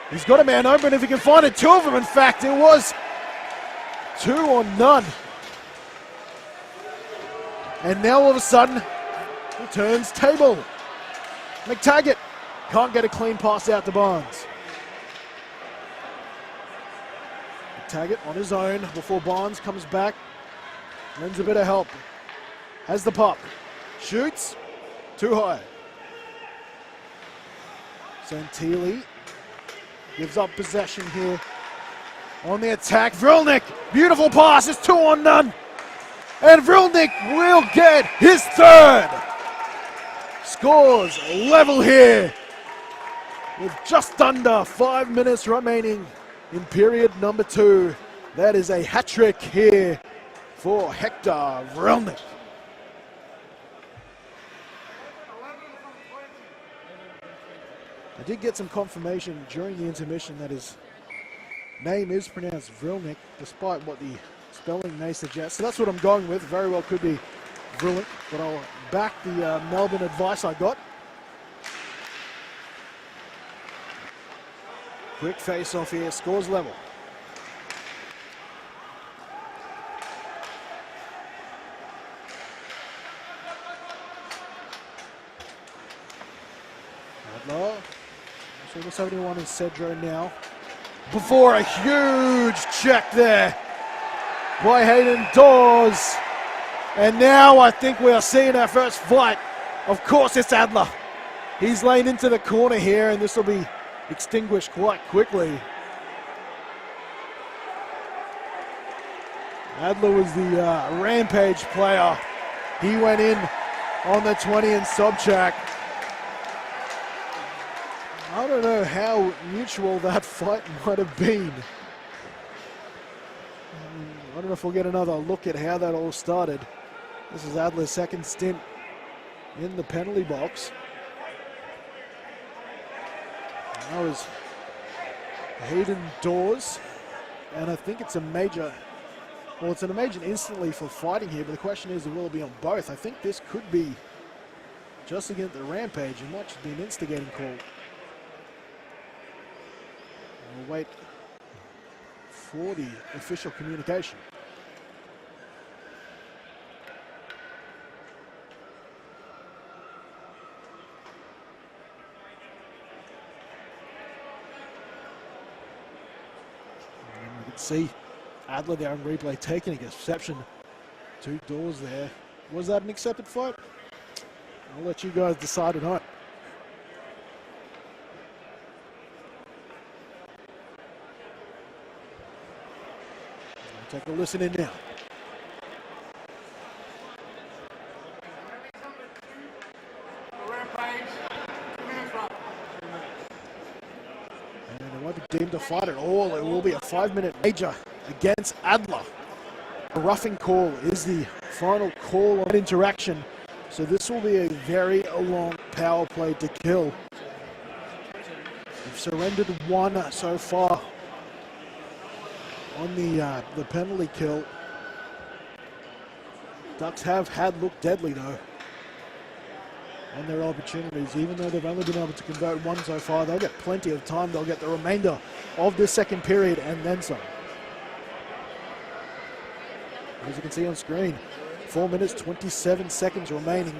Speaker 1: He's got a man open if he can find it. 2 of them, in fact. It was 2 or none. And now all of a sudden, he turns table. McTaggart can't get a clean pass out to Barnes. McTaggart on his own before Barnes comes back. Lends a bit of help. Has the puck. Shoots. Too high. Santilli gives up possession here on the attack. Vrilnik, beautiful pass. It's 2 on none. And Vrilnik will get his 3rd. Scores level here with just under 5 minutes remaining in period number 2. That is a hat trick here for Hector Vrilnik. I did get some confirmation during the intermission that his name is pronounced Vrilnik, despite what the spelling may suggest. So that's what I'm going with. Very well could be Vrilnik, but I'll back the Melbourne advice I got. Quick face-off here, scores level. Adler. So the 71 is Cedro now. Before a huge check there by Hayden Dawes. And now I think we are seeing our first fight. Of course it's Adler. He's laying into the corner here, and this will be extinguished quite quickly. Adler was the Rampage player. He went in on the 20 in Sobchak. I don't know how mutual that fight might have been. I don't know if we'll get another look at how that all started. This is Adler's second stint in the penalty box. That was Hayden Dawes, and I think it's a major, well, it's an emergent instantly for fighting here, but the question is, will it be on both? I think this could be just against the Rampage. It might just be an instigating call. We'll wait for the official communication. And you can see Adler there on replay taking a exception to Dawes there. Was that an accepted fight? I'll let you guys decide at home. Take a listen in now. And it won't be deemed a fight at all. It will be a 5-minute major against Adler. A roughing call is the final call on interaction. So this will be a very long power play to kill. We've surrendered one so far on the penalty kill. Ducks have had looked deadly though on their opportunities. Even though they've only been able to convert one so far, they'll get plenty of time. They'll get the remainder of this second period and then some. As you can see on screen, 4 minutes, 27 seconds remaining.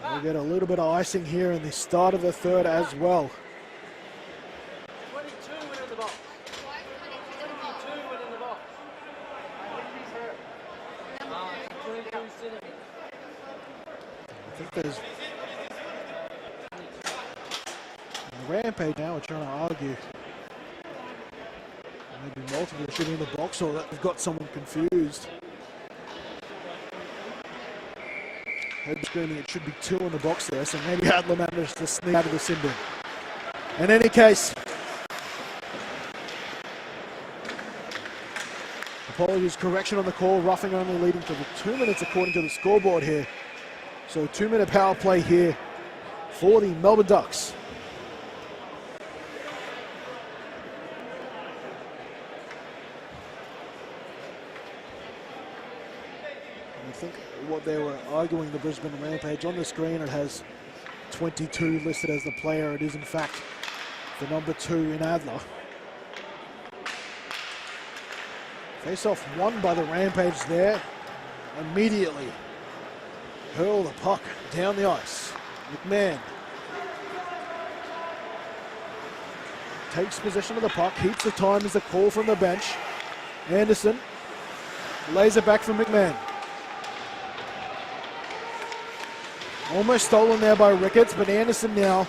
Speaker 1: We'll get a little bit of icing here in the start of the third as well. I think there's the Rampage now are trying to argue maybe multiple shooting in the box, or that they've got someone confused. Head screaming it should be 2 in the box there, so maybe Adler managed to sneak out of the sin bin. In any case, apologies, correction on the call, roughing only leading to the 2 minutes according to the scoreboard here. So 2-minute power play here for the Melbourne Ducks. I think what they were arguing, the Brisbane Rampage, on the screen it has 22 listed as the player. It is in fact the number 2 in Adler. Face-off won by the Rampage there. Immediately hurl the puck down the ice. McMahon takes possession of the puck, keeps the time as a call from the bench. Anderson lays it back from McMahon. Almost stolen there by Ricketts, but Anderson now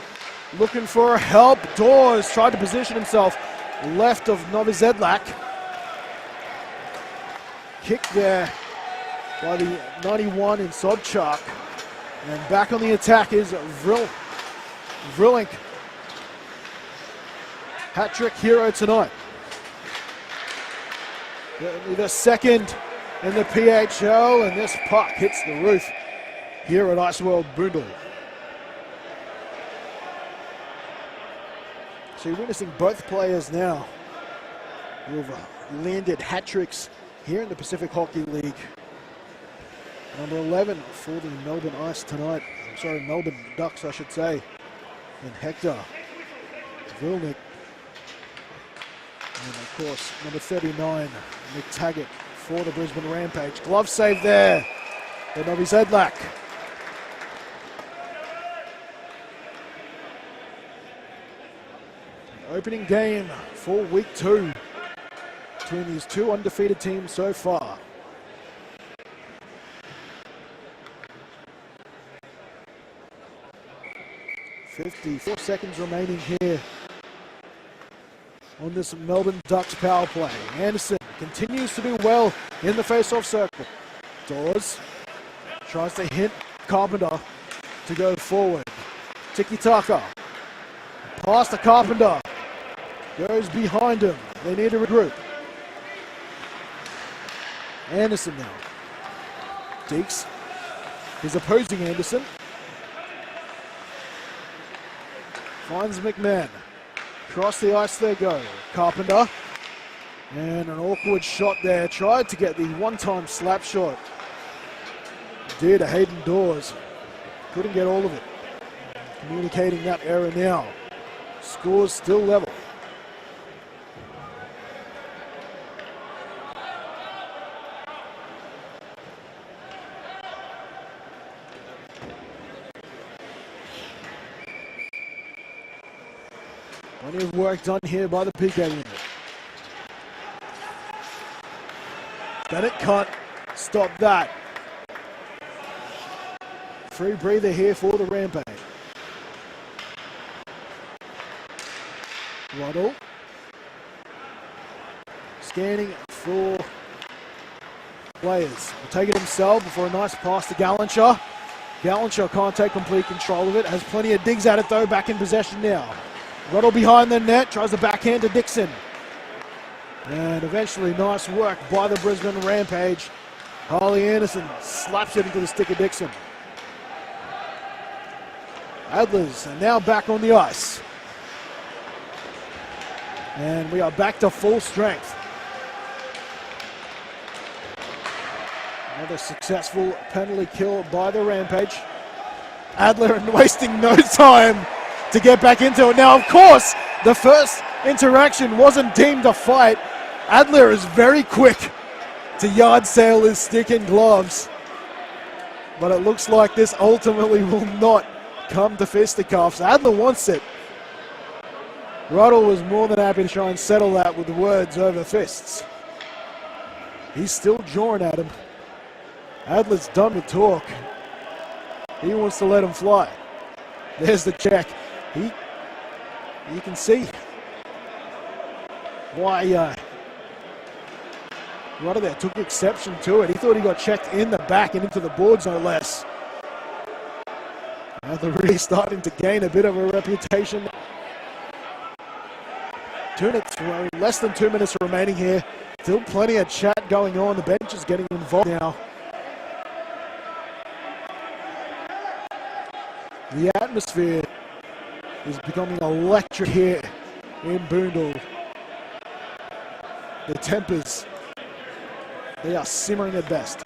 Speaker 1: looking for help. Dawes tried to position himself left of Novizedlak. Kick there by the 91 in Sobchak. And back on the attack is Vrilink. Hat-trick hero tonight. The second in the PHL, and this puck hits the roof here at Ice World Boondall. So you're witnessing both players now who have landed hat tricks here in the Pacific Hockey League. Number 11 for the Melbourne Melbourne Ducks, I should say. And Hector Vilnick. And of course, number 39, Nick Taggart for the Brisbane Rampage. Glove save there by Novi Zedlak. Opening game for week 2 between these two undefeated teams so far. .54 seconds remaining here on this Melbourne Ducks power play. Anderson continues to do well in the face-off circle. Dawes tries to hit Carpenter to go forward. Tiki-taka. Pass to Carpenter. Goes behind him. They need to regroup. Anderson now. Deeks. He's opposing Anderson. Finds McMahon. Across the ice they go. Carpenter. And an awkward shot there. Tried to get the one-time slap shot. Did Hayden Dawes. Couldn't get all of it. Communicating that error now. Scores still level. Plenty of work done here by the PK unit. Bennett cut. Stop that. Free breather here for the Rampage. Ruddle. Scanning for players. Will take it himself before a nice pass to Gallancher. Gallancher can't take complete control of it. Has plenty of digs at it though. Back in possession now. Ruddle behind the net, tries the backhand to Dixon. And eventually nice work by the Brisbane Rampage. Harley Anderson slaps it into the stick of Dixon. Adlers are now back on the ice. And we are back to full strength. Another successful penalty kill by the Rampage. Adler wasting no time to get back into it. Now, of course, the first interaction wasn't deemed a fight. Adler is very quick to yard sail his stick and gloves. But it looks like this ultimately will not come to fisticuffs. Adler wants it. Ruddle was more than happy to try and settle that with the words over fists. He's still jawing at him. Adler's done with talk. He wants to let him fly. There's the check. You can see why Ruddle there took exception to it. He thought he got checked in the back and into the boards, no less. Now they're really starting to gain a bit of a reputation. 2 minutes, less than 2 minutes remaining here. Still plenty of chat going on. The bench is getting involved now. The atmosphere is becoming electric here in Boondall. The tempers, they are simmering at best.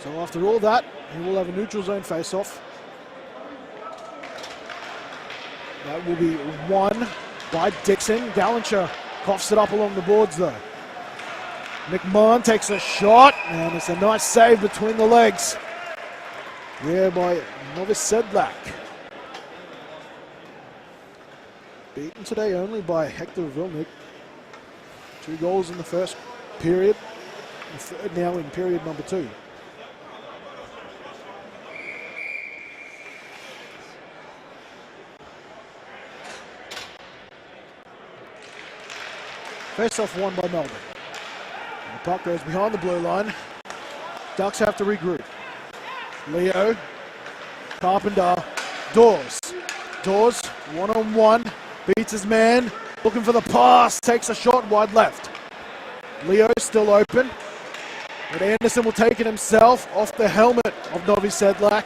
Speaker 1: So after all that, he will have a neutral zone face-off. That will be won by Dixon. Gallancher coughs it up along the boards though. McMahon takes a shot, and it's a nice save between the legs. There by Novi Zedlak. Beaten today only by Hector Vilnick. 2 goals in the first period, and third now in period number 2. Face-off won by Melbourne. And the puck goes behind the blue line. Ducks have to regroup. Leo, Carpenter, Dawes. Dawes, one-on-one, beats his man, looking for the pass, takes a shot wide left. Leo still open. But Anderson will take it himself off the helmet of Novi Sedlak.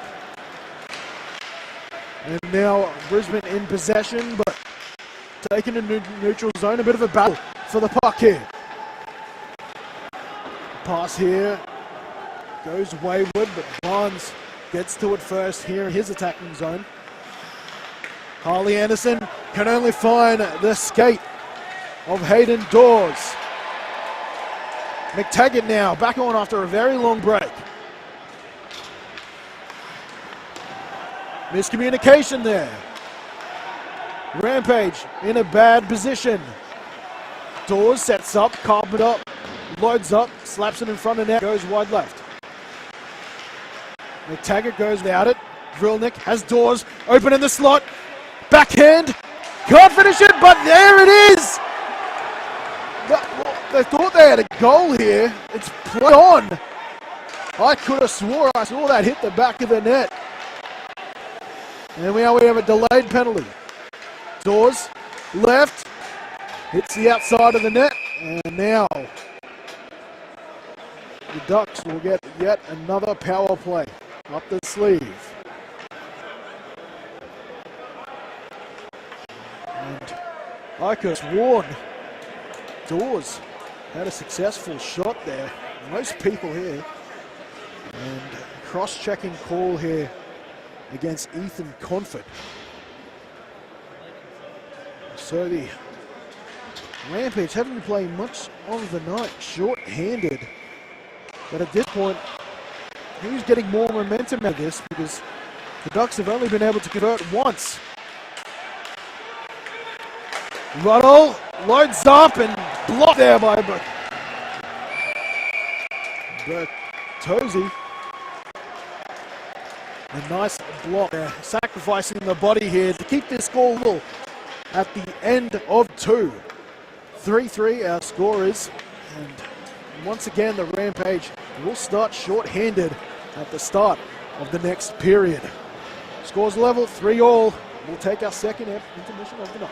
Speaker 1: And now Brisbane in possession, but taken in neutral zone. A bit of a battle for the puck here. Pass here goes wayward, but Barnes gets to it first here in his attacking zone. Harley Anderson can only find the skate of Hayden Dawes. McTaggart now back on after a very long break. Miscommunication there. Rampage in a bad position. Dawes sets up, Carpenter loads up, slaps it in front of net, goes wide left. McTaggart goes without it. Vrilnik has Dawes open in the slot. Backhand. Can't finish it, but there it is! They thought they had a goal here. It's play on. I could have swore I saw that hit the back of the net. And we have a delayed penalty. Dawes, left, hits the outside of the net, and now the Ducks will get yet another power play up the sleeve. And I could have sworn Dawes had a successful shot there. Most people here. And cross-checking call here against Ethan Conford. So the Rampage haven't played much of the night, short-handed. But at this point, who's getting more momentum out of this, because the Ducks have only been able to convert once. Ruddle loads up and blocked there by Bertozzi. A nice block there, sacrificing the body here to keep this score level at the end of 2. 3-3 our score is, and once again the Rampage will start short-handed at the start of the next period. Scores level, 3-3. We'll take our second intermission of the night.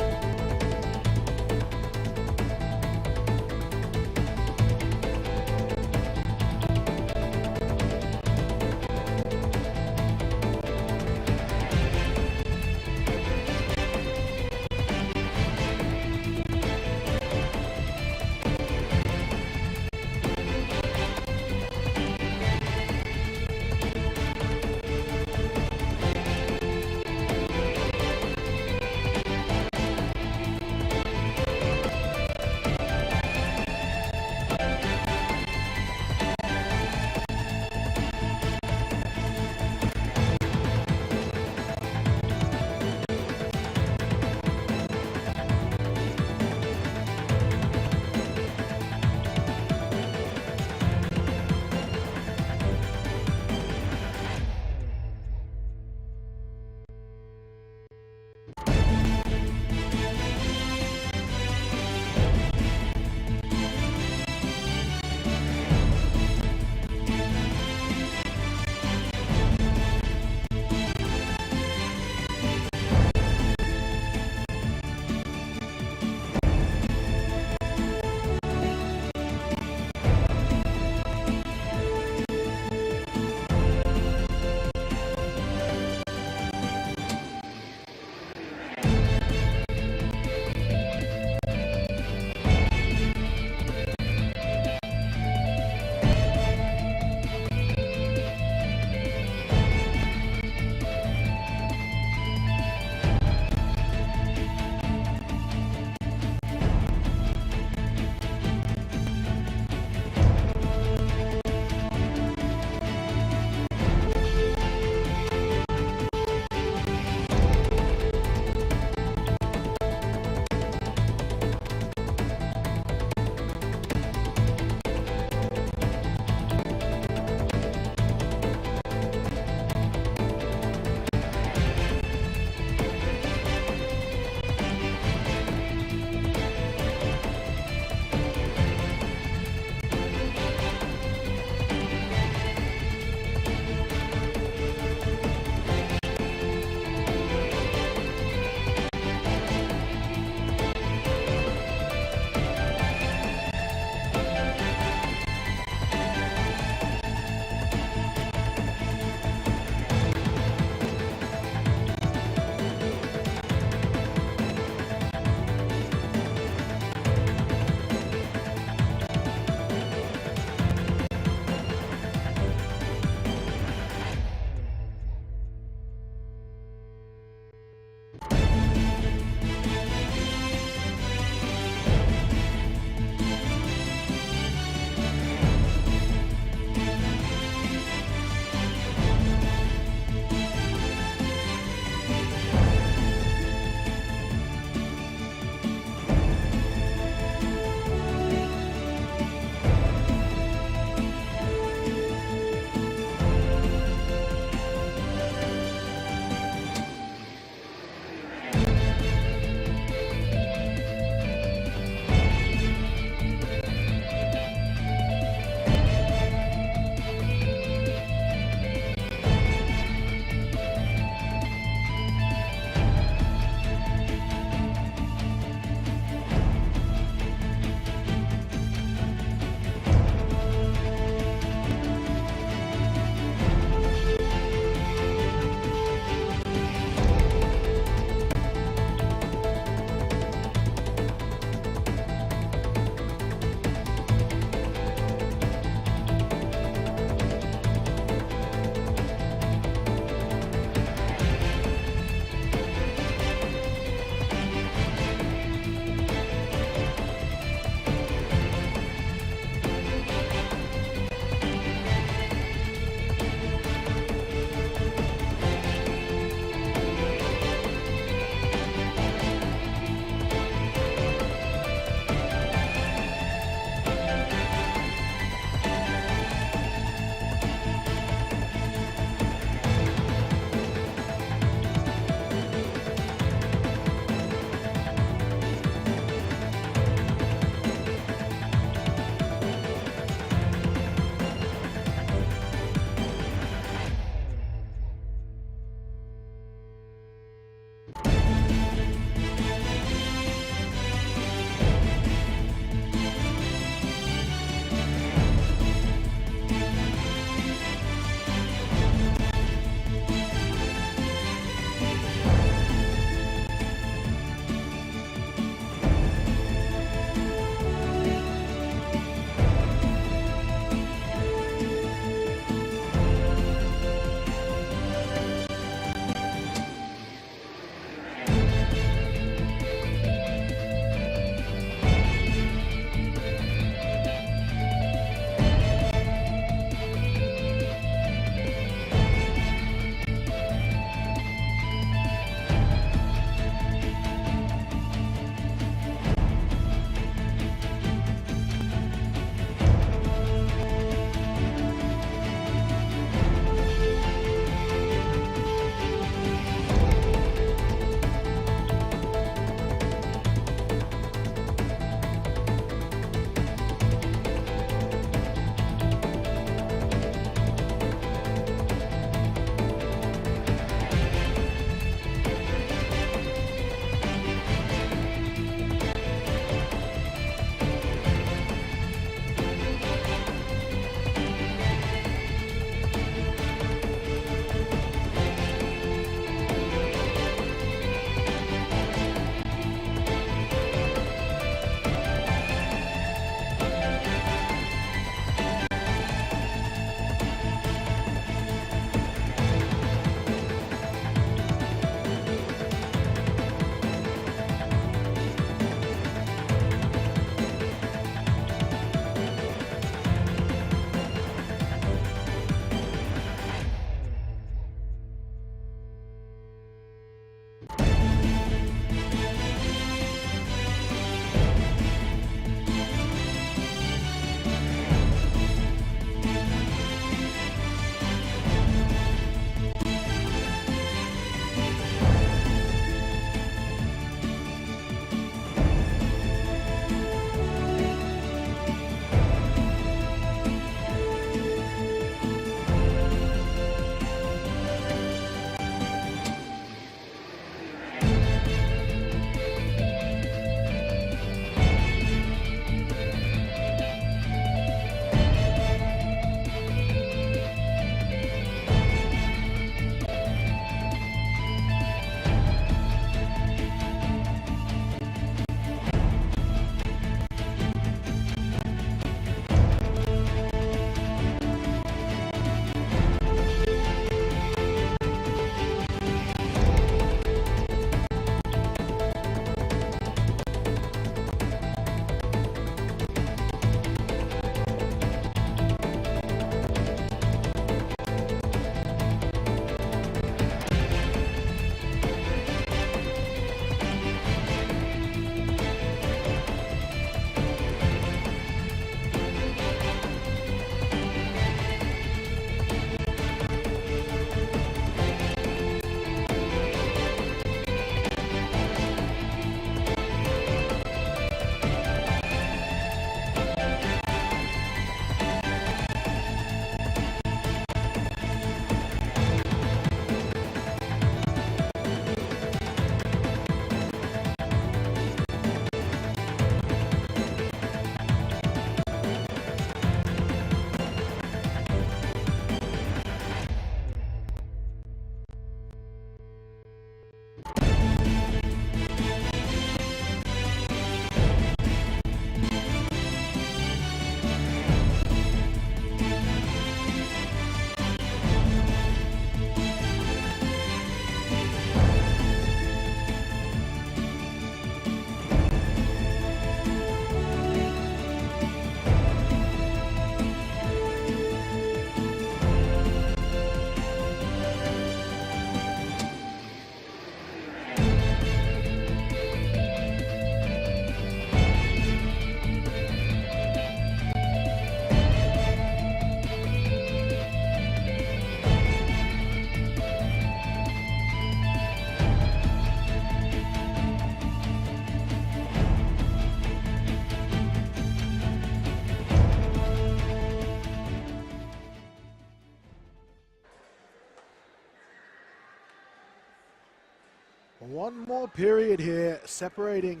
Speaker 1: One more period here separating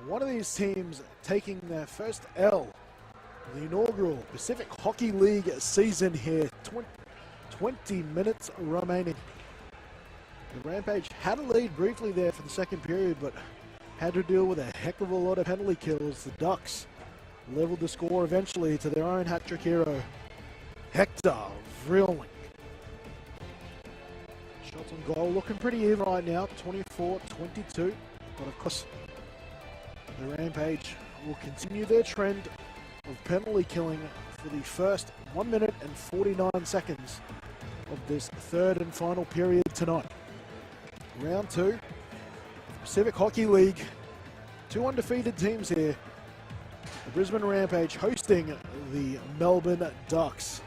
Speaker 1: one of these teams taking their first L. The inaugural Pacific Hockey League season here. 20 minutes remaining. The Rampage had a lead briefly there for the second period, but had to deal with a heck of a lot of penalty kills. The Ducks leveled the score eventually to their own hat-trick hero, Hector Vrillnik. Shots on goal looking pretty even right now, 24-22. But of course, the Rampage will continue their trend of penalty killing for the first 1 minute and 49 seconds of this third and final period tonight. Round 2, Pacific Hockey League. 2 undefeated teams here. The Brisbane Rampage hosting the Melbourne Ducks.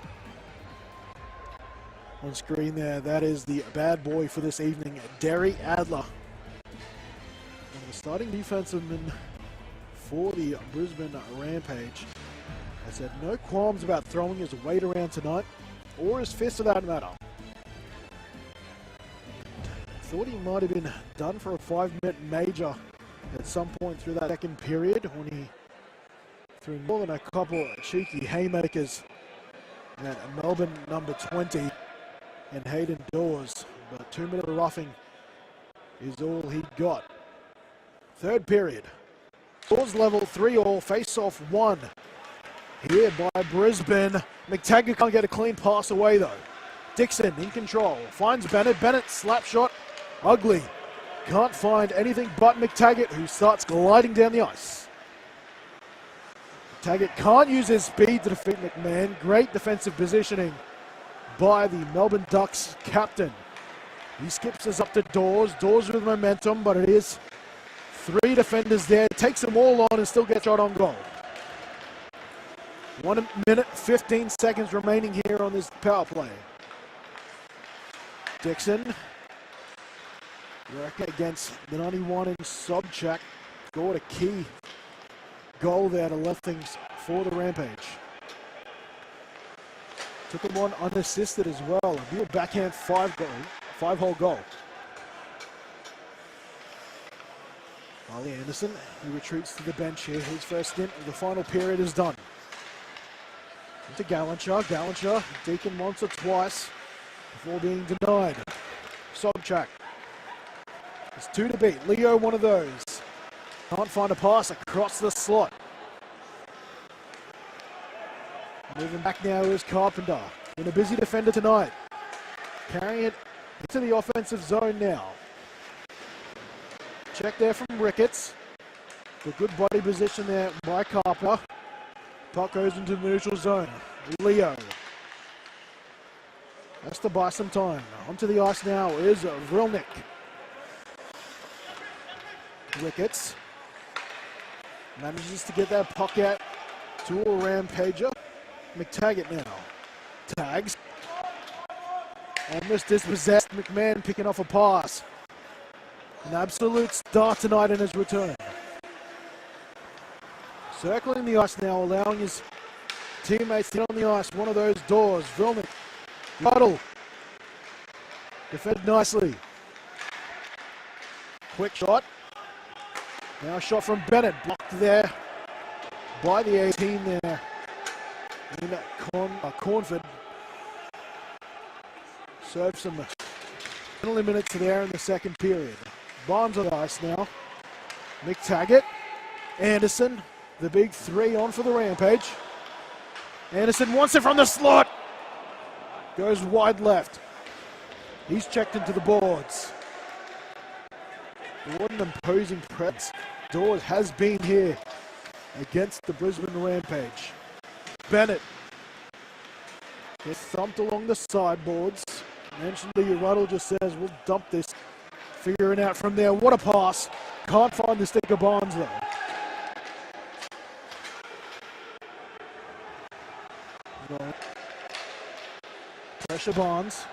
Speaker 1: On screen there, that is the bad boy for this evening, Derry Adler. One of the starting defensemen for the Brisbane Rampage has had no qualms about throwing his weight around tonight, or his fist for that matter. Thought he might have been done for a 5-minute major at some point through that second period when he threw more than a couple of cheeky haymakers at Melbourne number 20 and Hayden Dawes, but 2 minutes of roughing is all he got. Third period. Dawes level 3-all, face-off 1. Here by Brisbane. McTaggart can't get a clean pass away though. Dixon in control, finds Bennett. Bennett slap shot, ugly. Can't find anything but McTaggart, who starts gliding down the ice. McTaggart can't use his speed to defeat McMahon. Great defensive positioning by the Melbourne Ducks captain. He skips us up to Dawes. Dawes with momentum, but it is 3 defenders there. Takes them all on and still gets shot on goal. 1 minute, 15 seconds remaining here on this power play. Dixon, working against the 91 in Sobchak, scored a key goal there to left things for the Rampage. Took him on unassisted as well. A real backhand 5-hole goal. Ollie Anderson, he retreats to the bench here. His first stint of the final period is done. Into Gallancher. Gallancher, Deacon once or twice before being denied. Sobchak. There's 2 to beat. Leo, one of those. Can't find a pass across the slot. Moving back now is Carpenter. Been a busy defender tonight. Carrying it into the offensive zone now. Check there from Ricketts. The good body position there by Carpenter. Puck goes into the neutral zone. Leo. Has to buy some time. Onto the ice now is Vrillnik. Ricketts manages to get that puck out to a Rampager. McTaggart now. Tags. Almost dispossessed. McMahon picking off a pass. An absolute star tonight in his return. Circling the ice now, allowing his teammates to get on the ice. One of those doors. Vrillnik. Huddle. Defended nicely. Quick shot. Now a shot from Bennett. Blocked there by the 18 there. In Cornford. Served some penalty minutes there in the second period. Barnes on the ice now. McTaggart. Anderson. The big 3 on for the Rampage. Anderson wants it from the slot. Goes wide left. He's checked into the boards. What an imposing press Dawes has been here against the Brisbane Rampage. Bennett gets thumped along the sideboards. Eventually, Ruddle just says, we'll dump this. Figuring out from there. What a pass. Can't find the stick of Barnes, though. Pressure Barnes.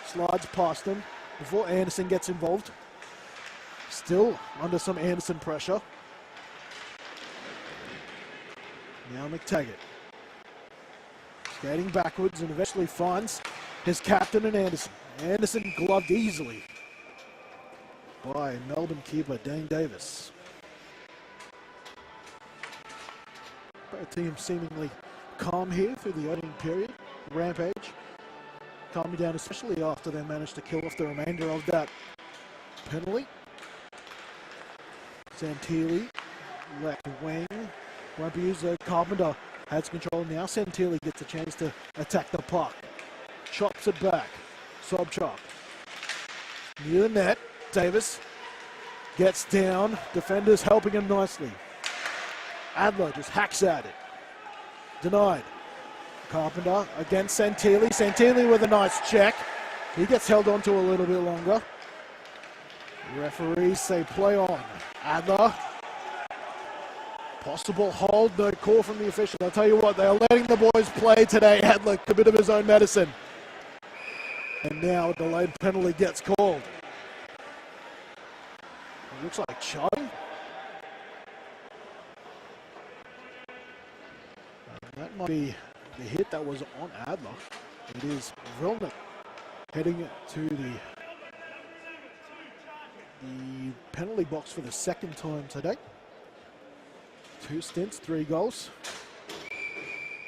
Speaker 1: Slides past him before Anderson gets involved. Still under some Anderson pressure. Now McTaggart. Skating backwards and eventually finds his captain and Anderson. Anderson gloved easily. by Melbourne keeper Dane Davis. Both teams seemingly calm here through the opening period. Rampage calming down, especially after they managed to kill off the remainder of that penalty. Santilli, left wing, won't be used. Carpenter has control now. Santilli gets a chance to attack the puck. Chops it back. Sobchak. Near the net. Davis gets down. Defenders helping him nicely. Adler just hacks at it. Denied. Carpenter against Santilli. Santilli with a nice check. He gets held on to a little bit longer. Referees say play on. Adler. Possible hold, no call from the official. I'll tell you what, they're letting the boys play today. Adler, a bit of his own medicine. And now a delayed penalty gets called. It looks like Chuddy. That might be the hit that was on Adler. It is Vilnick heading to the penalty box for the second time today. 2 stints, 3 goals.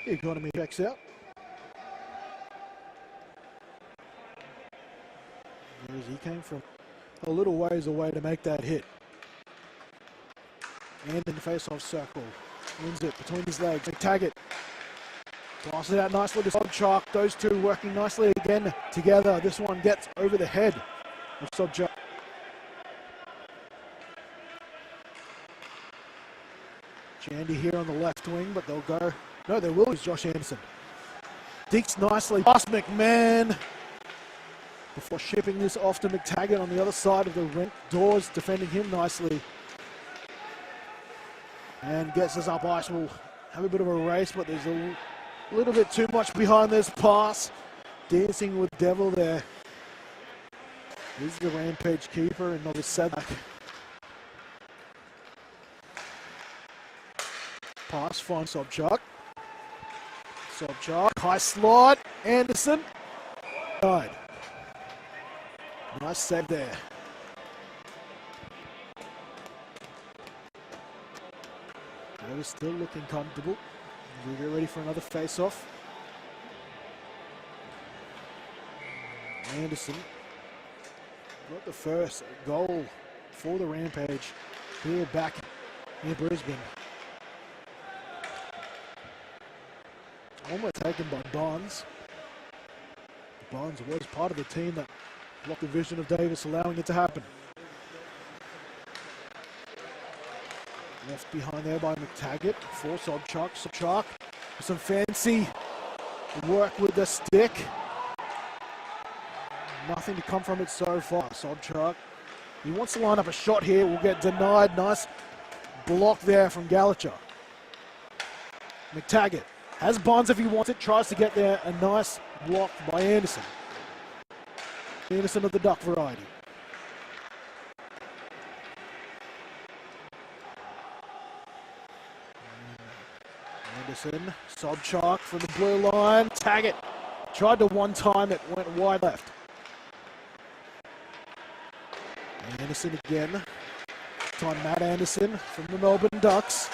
Speaker 1: The economy checks out. Whereas he came from a little ways away to make that hit. And in the face-off circle. Wins it between his legs. McTaggart passes it out nicely to Sobchak. Those two working nicely again together. This one gets over the head of Sobchak. Jandy here on the left wing, but they'll go. No, they will use Josh Anderson. Deeks nicely past McMahon before shipping this off to McTaggart on the other side of the rink. Dawes defending him nicely. And gets us up ice. We'll have a bit of a race, but there's a little bit too much behind this pass. Dancing with Devil there. This is the Rampage keeper and Novice Sadak. Pass finds Sobchak. Sobchak, high slot. Anderson. Died. Nice save there. They're still looking comfortable. We get ready for another face-off. Anderson got the first goal for the Rampage here back near Brisbane. Almost taken by Barnes. Barnes was part of the team that blocked the vision of Davis, allowing it to happen. Left behind there by McTaggart for Sobchak. Sobchak with some fancy work with the stick. Nothing to come from it so far. Sobchak, he wants to line up a shot here, will get denied. Nice block there from Gallagher. McTaggart has Bonds if he wants it, tries to get there. A nice block by Anderson. Anderson of the Duck variety. Anderson, Sobchak from the blue line. Taggart tried to one time, it went wide left. Anderson again. This time Matt Anderson from the Melbourne Ducks.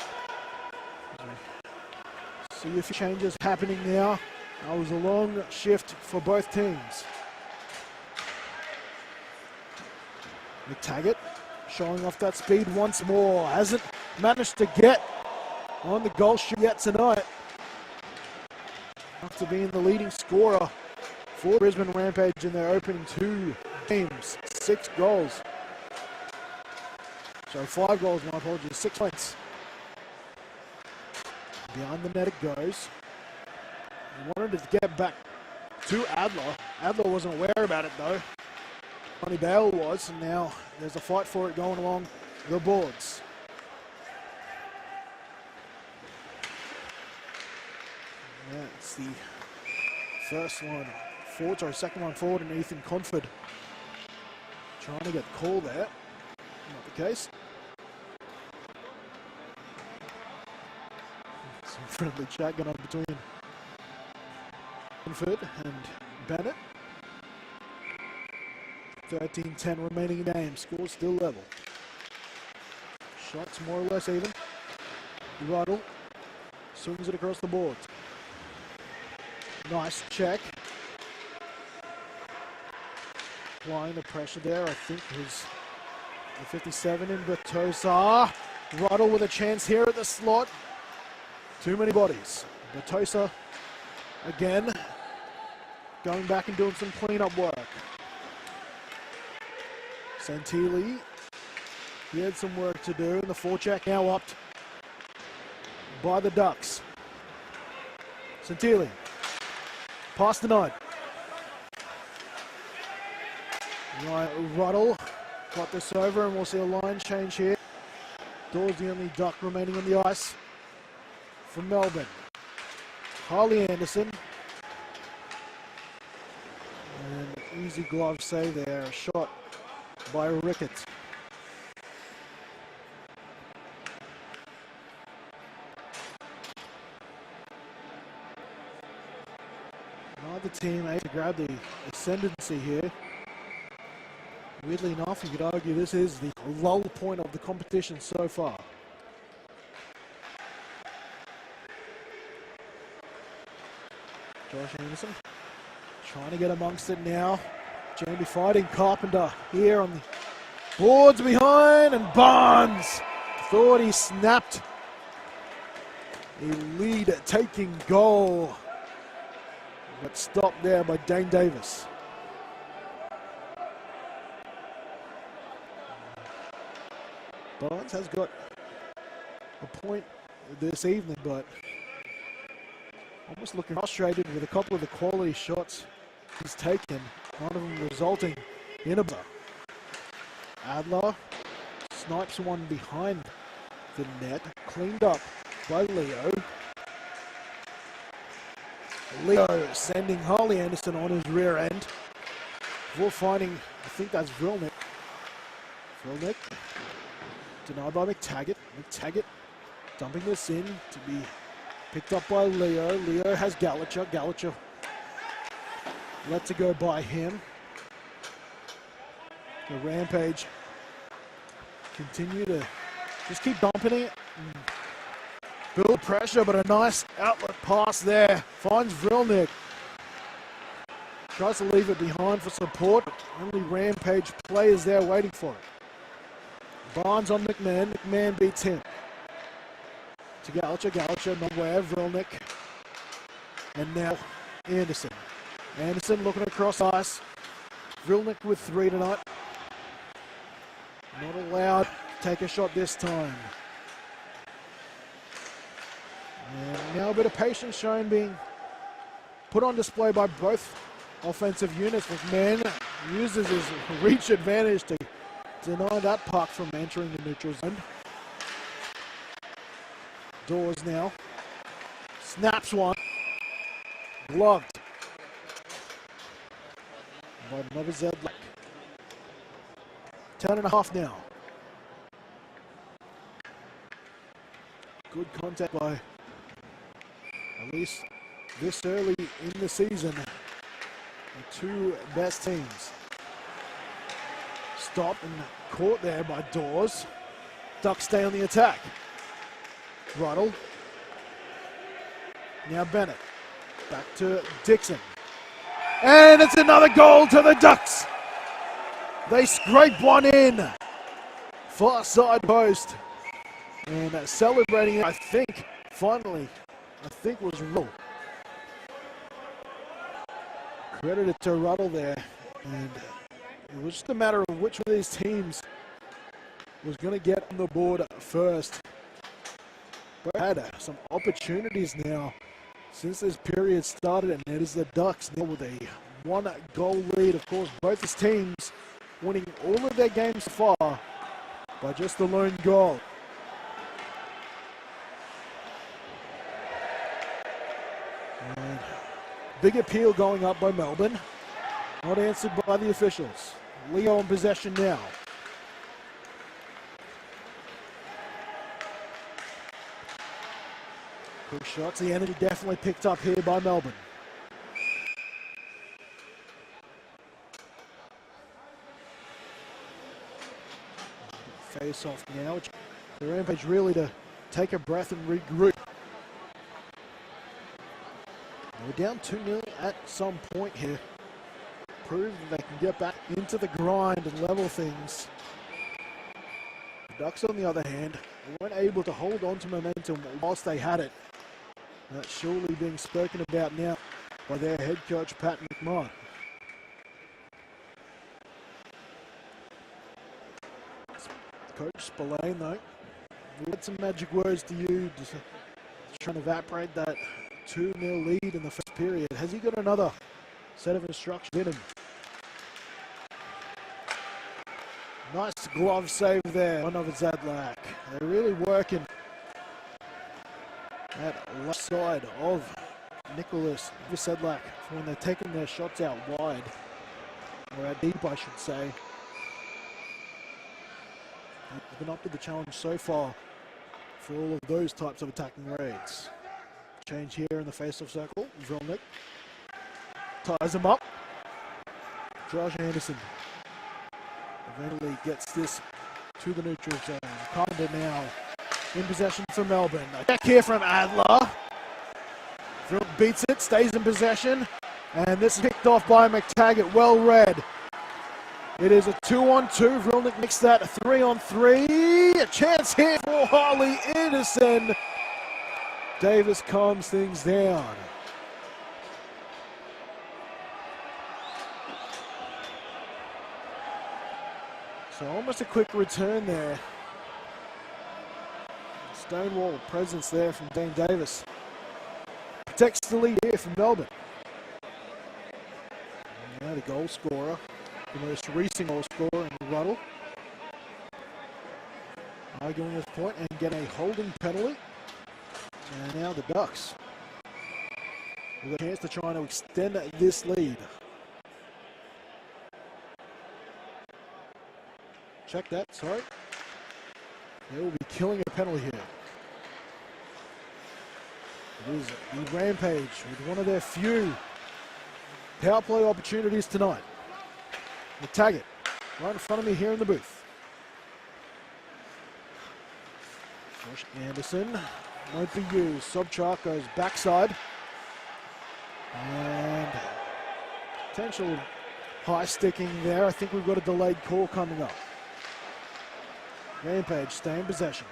Speaker 1: See a few changes happening now. That was a long shift for both teams. McTaggart showing off that speed once more. Hasn't managed to get on the goal sheet yet tonight. After being the leading scorer for Brisbane Rampage in their opening 2 games. 6 goals. So 5 goals, my apologies, 6 points. Behind the net it goes. He wanted to get back to Adler. Adler wasn't aware about it though. Ronnie Bale was, and now there's a fight for it going along the boards. That's the first line forward, sorry, second line forward, and Ethan Conford trying to get the call there. Not the case. Some friendly chat going on between Conford and Bennett. 13-10 remaining in the game. Score still level. Shots more or less even. Ruddle swings it across the board. Nice check. Applying the pressure there, I think, was the 57 in Bertosa. Ruddle with a chance here at the slot. Too many bodies. Bertosa again going back and doing some cleanup work. Santilli, he had some work to do, and the forecheck now upped by the Ducks. Santilli, past the 9. Right, Ruddle got this over, and we'll see a line change here. Dawes the only Duck remaining on the ice from Melbourne. Harley Anderson. And easy glove save there, a shot by Ricketts. Neither team able to grab the ascendancy here. Weirdly enough, you could argue this is the lull point of the competition so far. Josh Anderson trying to get amongst it now. Jamie fighting Carpenter here on the boards behind, and Barnes thought he snapped a lead-taking goal, but stopped there by Dane Davis. Barnes has got a point this evening, but almost looking frustrated with a couple of the quality shots he's taken, one of them resulting in a buzzer. Adler snipes one behind the net, cleaned up by Leo. Leo sending Harley Anderson on his rear end before finding, I think that's Vilnick. Vilnick denied by McTaggart. McTaggart dumping this in to be picked up by Leo. Leo has Gallagher. Gallagher lets it go by him. The Rampage continue to just keep dumping it. Build pressure, but a nice outlet pass there. Finds Vilnick. Tries to leave it behind for support. Only Rampage players there waiting for it. Barnes on McMahon. McMahon beats him. To Gallagher. Gallagher nowhere. Vilnick. And now Anderson. Anderson looking across ice. Vilnick with 3 tonight. Not allowed to take a shot this time. And now a bit of patience shown, being put on display by both offensive units. McMahon uses his reach advantage to deny that puck from entering the neutral zone. Dawes now snaps one. Gloved by Novozedlik. 10.5 now. Good contact by, at least this early in the season, the two best teams. Stopped and caught there by Dawes. Ducks stay on the attack. Ruddle. Now Bennett. Back to Dixon. And it's another goal to the Ducks. They scrape one in. Far side post. And celebrating it, I think, finally, was Ruddle. Credited to Ruddle there. And it was just a matter of which one of these teams was going to get on the board first. But had some opportunities now since this period started, and it is the Ducks now with a 1-goal lead. Of course, both these teams winning all of their games so far by just the lone goal. And big appeal going up by Melbourne. Not answered by the officials. Leo in possession now. Quick shots. The energy definitely picked up here by Melbourne. face off now. The Rampage really to take a breath and regroup. They're down 2-0 at some point here. Prove that they can get back into the grind and level things. The Ducks, on the other hand, weren't able to hold on to momentum whilst they had it. That's surely being spoken about now by their head coach, Pat McMahon. Coach Spillane, though, we had some magic words to you, just trying to evaporate that 2-0 lead in the first period. Has he got another set of instructions in him? Nice glove save there on Zadlak. They're really working that left side of Nicholas Zadlak when they're taking their shots out wide, or out deep, I should say. They've been up to the challenge so far for all of those types of attacking raids. Change here in the face-off circle. Vilnick ties him up. Josh Anderson eventually gets this to the neutral zone. Carpenter now in possession for Melbourne. A check here from Adler. Vilnick beats it, stays in possession, and this is picked off by McTaggart. Well read. It is a 2-on-2. Vilnick makes that a 3-on-3. A chance here for Harley Anderson. Davis calms things down. So almost a quick return there. Stonewall presence there from Dane Davis. Protects the lead here from Melbourne. And now the goal scorer, the most recent goal scorer in Ruddle, arguing this point and get a holding penalty. And now the Ducks with a chance to try to extend this lead. Check that, sorry. They will be killing a penalty here. It is the Rampage with one of their few power play opportunities tonight. McTaggart right in front of me here in the booth. Josh Anderson won't be used. Sobchak goes backside. And potential high sticking there. I think we've got a delayed call coming up. Rampage stay in possession.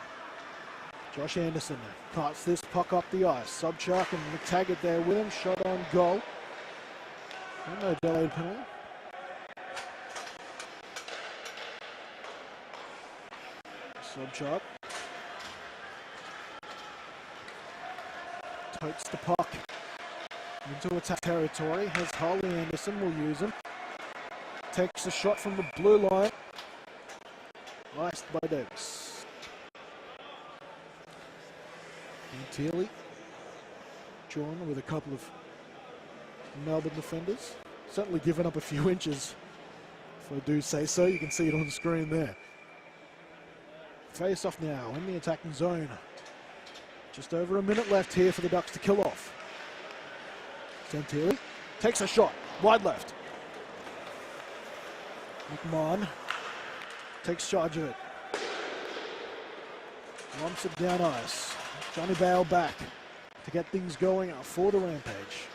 Speaker 1: Josh Anderson cuts this puck up the ice. Sobchak and McTaggart there with him. Shot on goal. And no delayed penalty. Sobchak totes the puck into attack territory. Has Harley Anderson, will use him. Takes a shot from the blue line. Iced by Davis. And Teely drawn with a couple of Melbourne defenders. Certainly given up a few inches, if I do say so. You can see it on the screen there. Face off now in the attacking zone. Just over a minute left here for the Ducks to kill off. Santilli takes a shot, wide left. McMahon takes charge of it. Lumps it down ice. Johnny Bale back to get things going for the Rampage.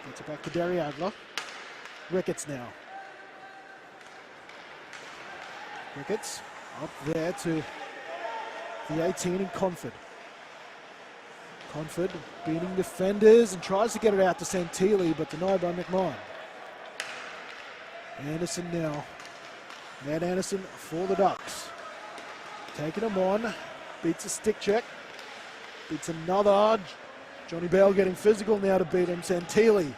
Speaker 1: Gets it back to Derry Adler. Ricketts now. Ricketts up there to the 18 in Conford. Conford beating defenders and tries to get it out to Santilli, but denied by McMahon. Anderson now. Matt Anderson for the Ducks. Taking him on. Beats a stick check. Beats another. Johnny Bale getting physical now to beat him. Santilli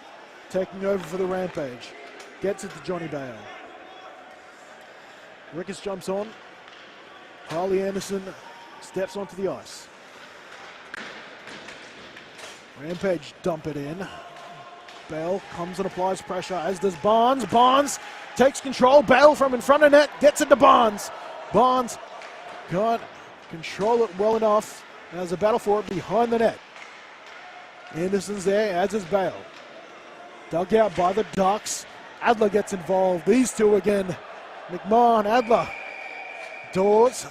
Speaker 1: taking over for the Rampage. Gets it to Johnny Bale. Ricketts jumps on. Harley Anderson steps onto the ice. Rampage dump it in. Bale comes and applies pressure, as does Barnes. Barnes takes control. Bale from in front of net, gets it to Barnes. Barnes can't control it well enough. There's a battle for it behind the net. Anderson's there, as is Bale. Dug out by the Ducks. Adler gets involved. These two again. McMahon, Adler Dawes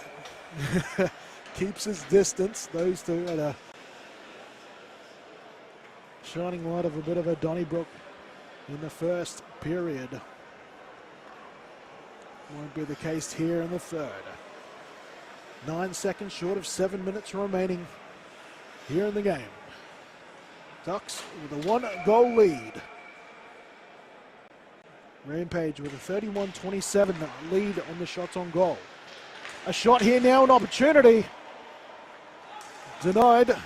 Speaker 1: keeps his distance. Those two at a shining light of a bit of a Donnybrook in the first period. Won't be the case here in the third. 9 seconds short of 7 minutes remaining here in the game. Ducks with a 1-goal lead. Rampage with a 31-27 lead on the shots on goal. A shot here now, an opportunity. Denied.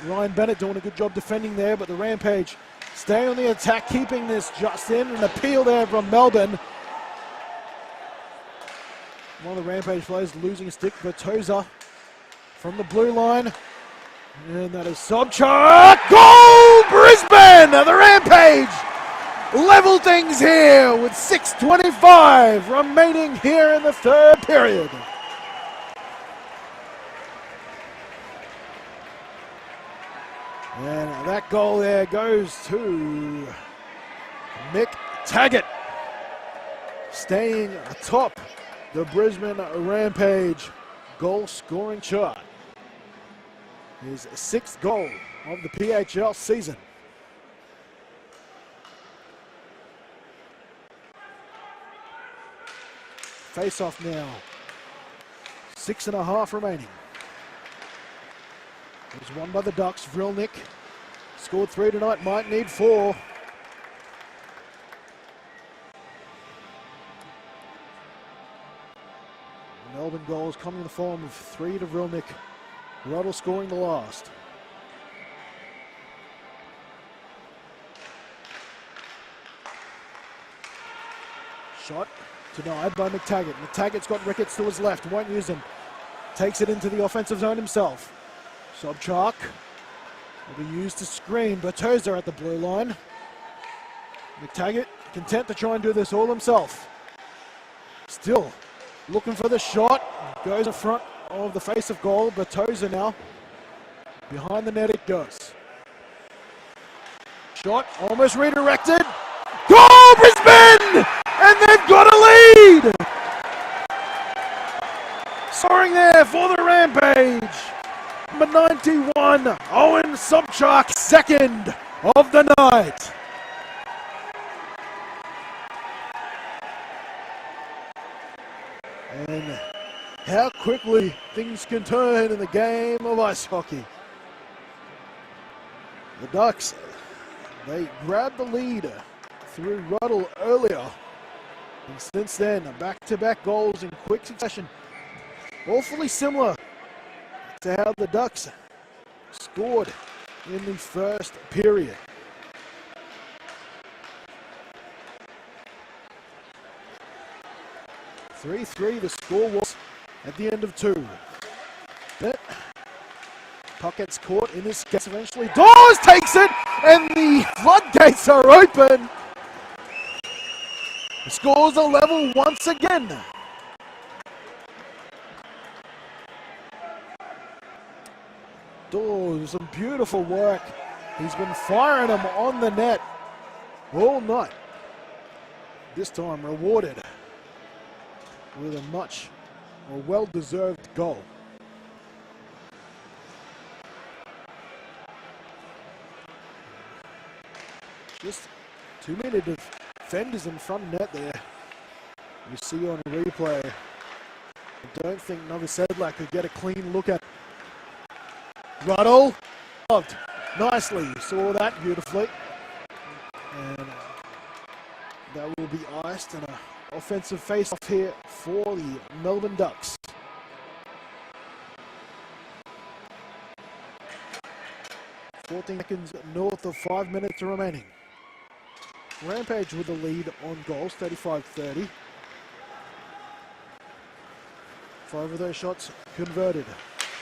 Speaker 1: Ryan Bennett doing a good job defending there, but the Rampage staying on the attack, keeping this just in. An appeal there from Melbourne. One of the Rampage players losing a stick, Bertoza from the blue line. And that is Sobchak. Goal, Brisbane! The Rampage level things here with 6:25 remaining here in the third period. And that goal there goes to Mick Taggart, staying atop the Brisbane Rampage goal scoring chart. His 6th goal of the PHL season. Face off now. 6.5 remaining. It was won by the Ducks. Vrilnik scored 3 tonight, might need 4. Melbourne goals coming in the form of 3 to Vrilnik. Ruddle scoring the last. Shot denied by McTaggart. McTaggart's got Ricketts to his left, won't use him. Takes it into the offensive zone himself. Sobchak will be used to screen. Bertoza at the blue line. McTaggart content to try and do this all himself. Still looking for the shot. Goes in front of the face of goal. Bertoza now. Behind the net it goes. Shot almost redirected. Goal, Brisbane! And they've got a lead! Scoring there for the Rampage. Number 91, Owen Sobchak, 2nd of the night. And how quickly things can turn in the game of ice hockey. The Ducks, they grabbed the lead through Ruddle earlier. And since then, back-to-back goals in quick succession. Awfully similar to how the Ducks scored in the first period. (3-3) the score was at the end of 2. But puck gets caught in this case eventually. Dawes takes it, and the floodgates are open. The scores are level once again. Dawes, some beautiful work. He's been firing them on the net all night. This time rewarded with a well-deserved goal. Just too many defenders in front of net there. You see on replay. I don't think Novosedlak could get a clean look at Ruddle. Loved nicely. Saw that beautifully. And that will be iced, and an offensive face-off here for the Melbourne Ducks. (14 seconds north of 5 minutes remaining. Rampage with the lead on goals, 35-30. 5 of those shots converted.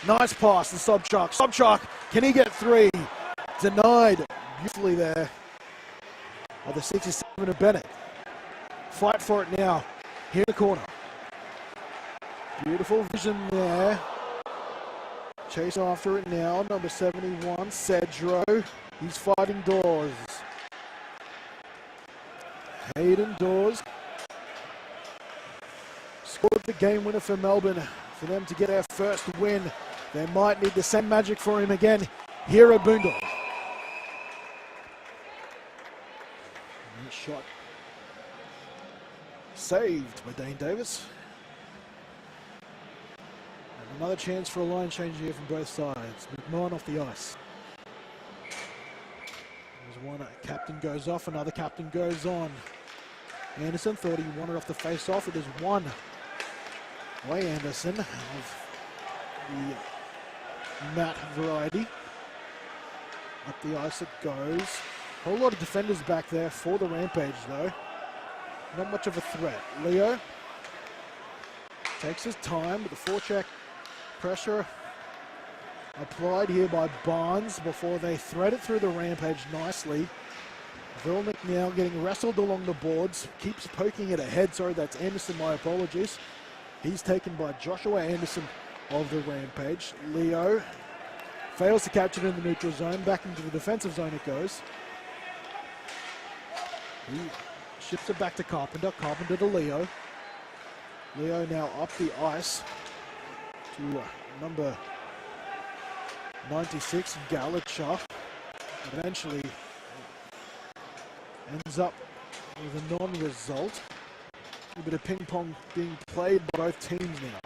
Speaker 1: Nice pass to Sobchak. Sobchak, can he get 3? Denied beautifully there by the 67 of Bennett. Fight for it now, here in the corner. Beautiful vision there. Chase after it now, number 71, Cedro. He's fighting Dawes. Hayden Dawes scored the game winner for Melbourne for them to get our first win. They might need the same magic for him again here at Boondall. Shot saved by Dane Davis. And another chance for a line change here from both sides. McMahon off the ice. There's one captain goes off, another captain goes on. Anderson thought he wanted off the face-off. It is one way Anderson of the Matt variety. Up the ice it goes. A whole lot of defenders back there for the Rampage though. Not much of a threat. Leo takes his time, but the forecheck pressure applied here by Barnes before they thread it through the Rampage nicely. Vilnick now getting wrestled along the boards, keeps poking it ahead. Sorry, that's Anderson, my apologies. He's taken by Joshua Anderson of the Rampage. Leo fails to catch it in the neutral zone. Back into the defensive zone it goes. He ships it back to Carpenter. Carpenter to Leo. Leo now up the ice to number 96, Gallagher. Eventually ends up with a non-result. A bit of ping pong being played by both teams now.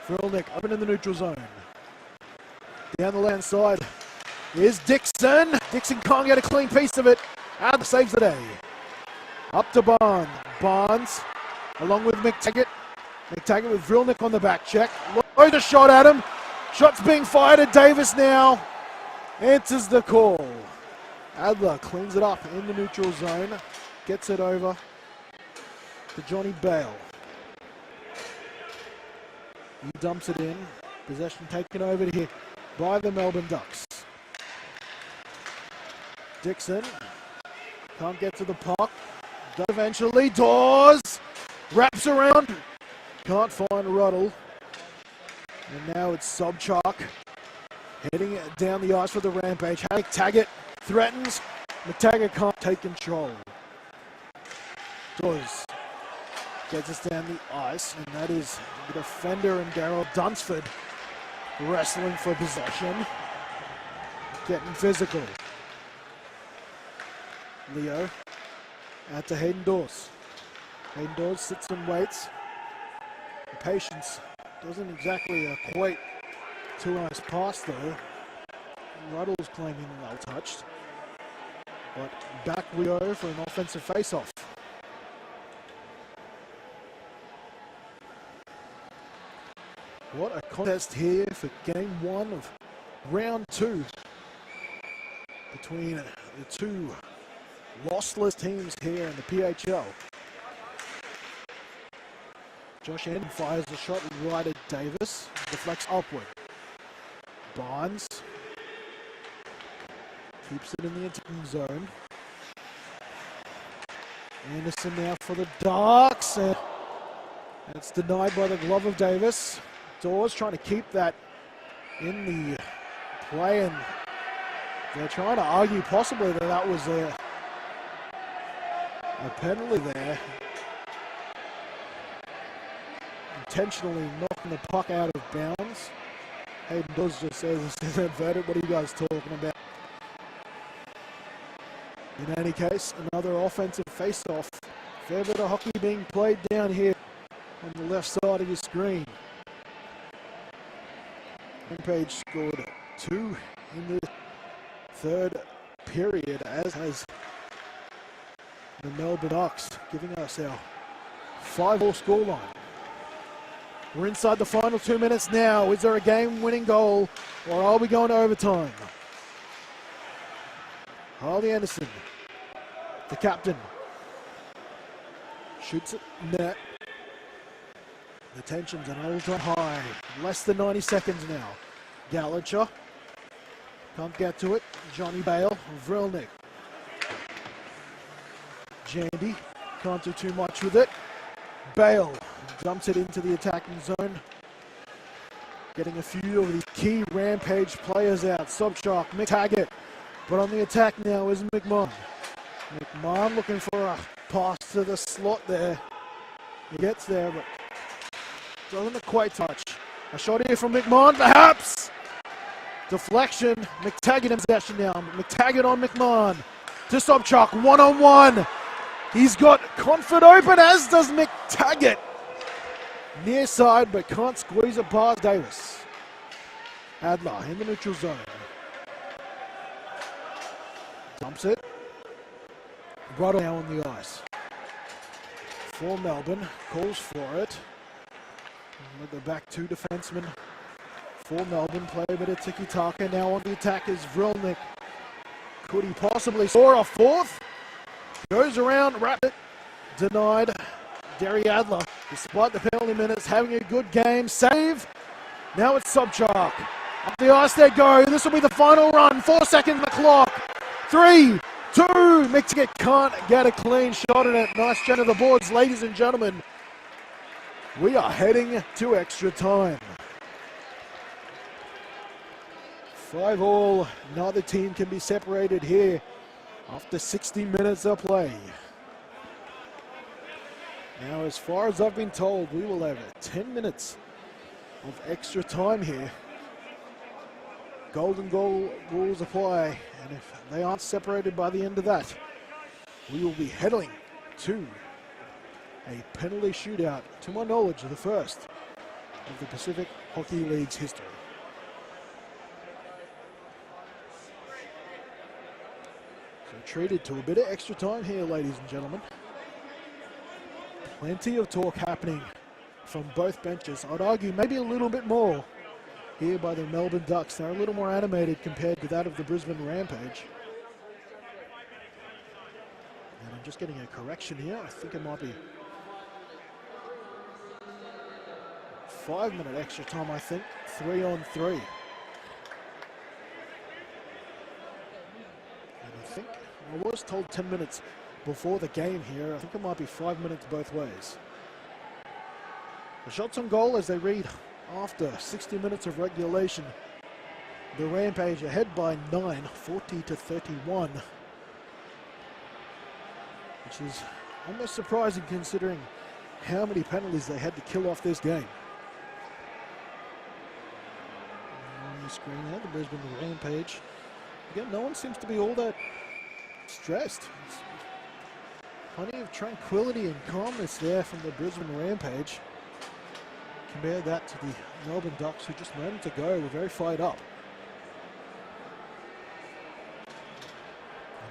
Speaker 1: Vilnick up in the neutral zone. Down the left side is Dixon. Dixon can't get a clean piece of it. And saves the day. Up to Barnes. Barnes along with McTaggart. McTaggart with Vilnick on the back check. Load a shot at him. Shot's being fired at Davis now. Answers the call. Adler cleans it up in the neutral zone. Gets it over to Johnny Bale. He dumps it in. Possession taken over here by the Melbourne Ducks. Dixon can't get to the puck. Does eventually. Dawes wraps around. Can't find Ruddle. And now it's Sobchak heading down the ice for the Rampage. McTaggart threatens. McTaggart can't take control. Dawes gets us down the ice, and that is the defender and Darryl Dunsford wrestling for possession. Getting physical. Leo out to Hayden Dawes. Hayden Dawes sits and waits. The patience doesn't exactly equate to a nice pass though. Ruddle's claiming well touched. But back we go for an offensive face-off. What a contest here for game one of round two between the two lossless teams here in the PHL. Josh Anderson fires a shot right at Davis, deflects upward. Barnes keeps it in the attacking zone. Anderson now for the Ducks, and it's denied by the glove of Davis. Dawes trying to keep that in the play, and they're trying to argue possibly that was a penalty there. Intentionally knocking the puck out of bounds. Hayden Dawes just says it's inverted. What are you guys talking about? In any case, another offensive face-off. Fair bit of hockey being played down here on the left side of your screen. Rampage scored 2 in the third period, as has the Melbourne Ducks, giving us our 5-all scoreline. We're inside the final 2 minutes now. Is there a game-winning goal, or are we going to overtime? Harley Anderson, the captain, shoots it net. The tension's an all-time high. Less than 90 seconds now. Gallagher can't get to it. Johnny Bale, Vrilnik. Jandy can't do too much with it. Bale dumps it into the attacking zone. Getting a few of the key Rampage players out. Sobchak, McTaggart. But on the attack now is McMahon. McMahon looking for a pass to the slot there. He gets there, but Doesn't quite touch. A shot here from McMahon, perhaps. Deflection. McTaggart in possession now. McTaggart on McMahon. To Sobchak, one-on-one. He's got Conford open, as does McTaggart. Near side, but can't squeeze it past Davis. Adler in the neutral zone. Dumps it. Right now on the ice. For Melbourne, calls for it. With the back two defensemen for Melbourne, play a bit of tiki-taka. Now on the attack is Vrilnik. Could he possibly score a fourth? Goes around, wrapped it, denied. Derry Adler, despite the penalty minutes, having a good game. Save. Now it's Sobchak. Up the ice they go. This will be the final run. 4 seconds on the clock. 3, 2. McTaggart can't get a clean shot in it. Nice gen of the boards, ladies and gentlemen. We are heading to extra time. 5-5. Neither team can be separated here after 60 minutes of play. Now, as far as I've been told, we will have 10 minutes of extra time here. Golden goal rules apply, and if they aren't separated by the end of that, we will be heading to a penalty shootout, to my knowledge, the first of the Pacific Hockey League's history. So treated to a bit of extra time here, ladies and gentlemen. Plenty of talk happening from both benches. I'd argue maybe a little bit more here by the Melbourne Ducks. They're a little more animated compared to that of the Brisbane Rampage. And I'm just getting a correction here. I think it might be 5-minute extra time, I think. 3-on-3. And I think I was told 10 minutes before the game here. I think it might be 5 minutes both ways. The shots on goal as they read after 60 minutes of regulation. The Rampage ahead by 9, 40-31. Which is almost surprising considering how many penalties they had to kill off this game. On the screen now, the Brisbane Rampage. Again, no one seems to be all that stressed. It's plenty of tranquility and calmness there from the Brisbane Rampage. Compare that to the Melbourne Ducks, who just moments ago were very fired up.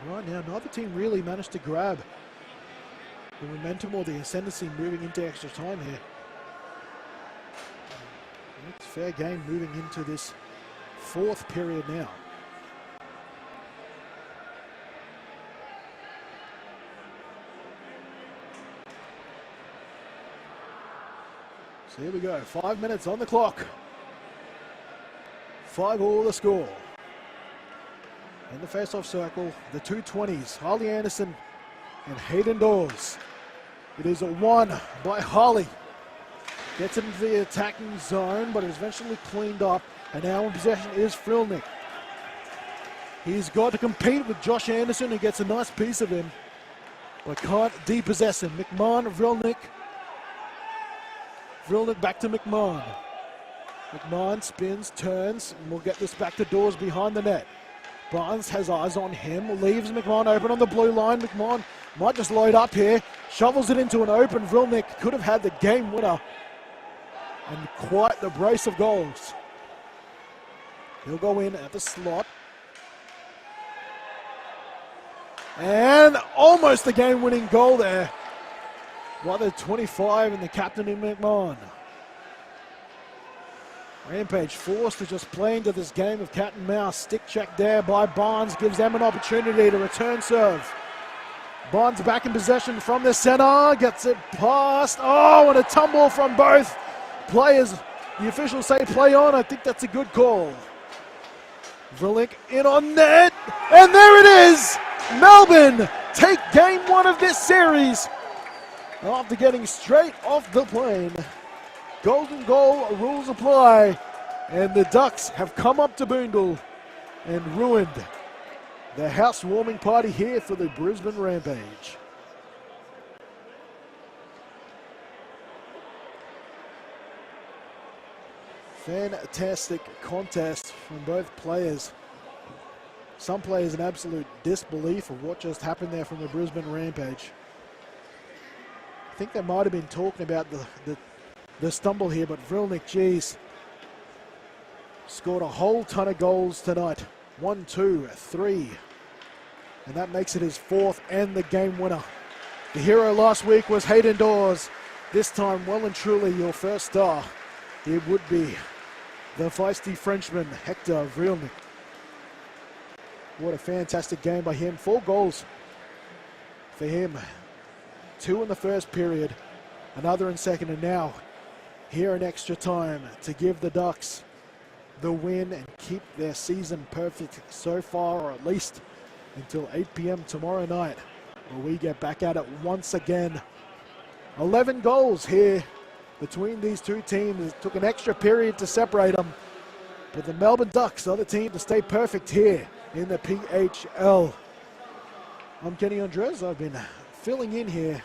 Speaker 1: And right now, neither team really managed to grab the momentum or the ascendancy moving into extra time here. It's fair game moving into this fourth period now. So here we go, 5 minutes on the clock. 5-5 the score. In the face-off circle, the 220s, Harley Anderson and Hayden Dawes. It is a 1 by Harley. Gets it into the attacking zone, but is eventually cleaned up. And now in possession is Frilnick. He's got to compete with Josh Anderson, who gets a nice piece of him, but can't depossess him. McMahon, Vrilnik. Vrilnik back to McMahon. McMahon spins, turns, and we'll get this back to Dawes behind the net. Barnes has eyes on him, leaves McMahon open on the blue line. McMahon might just load up here, shovels it into an open. Vrilnik could have had the game winner. And quite the brace of goals. He'll go in at the slot. And almost the game-winning goal there by the 25 and the captain in McMahon. Rampage forced to just play into this game of cat and mouse. Stick check there by Barnes gives them an opportunity to return serve. Barnes back in possession from the center, gets it past. Oh, and a tumble from both players. The officials say play on. I think that's a good call. Vrilnik in on net, and there it is! Melbourne take game one of this series after getting straight off the plane. Golden goal rules apply, and the Ducks have come up to Boondall and ruined the housewarming party here for the Brisbane Rampage. Fantastic contest from both players. Some players in absolute disbelief of what just happened there from the Brisbane Rampage. I think they might have been talking about the stumble here, but Vrilnik, geez, scored a whole ton of goals tonight. 1, 2, 3. And that makes it his 4th and the game winner. The hero last week was Hayden Dawes. This time, well and truly, your first star. It would be the feisty Frenchman, Hector Vrilnik. What a fantastic game by him. 4 goals for him. 2 in the first period, another in second, and now here in extra time to give the Ducks the win and keep their season perfect so far, or at least until 8 p.m. tomorrow night, where we get back at it once again. 11 goals here between these two teams. It took an extra period to separate them, but the Melbourne Ducks are the team to stay perfect here in the PHL. I'm Kenny Andres. I've been filling in here.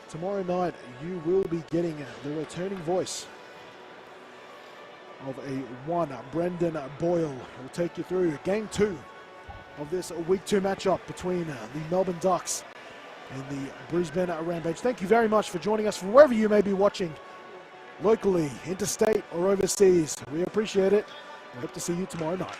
Speaker 1: Tomorrow night, you will be getting the returning voice of a Brendan Boyle. Will take you through game 2 of this week 2 matchup between the Melbourne Ducks and the Brisbane Rampage. Thank you very much for joining us from wherever you may be watching, locally, interstate, or overseas. We appreciate it. We hope to see you tomorrow night.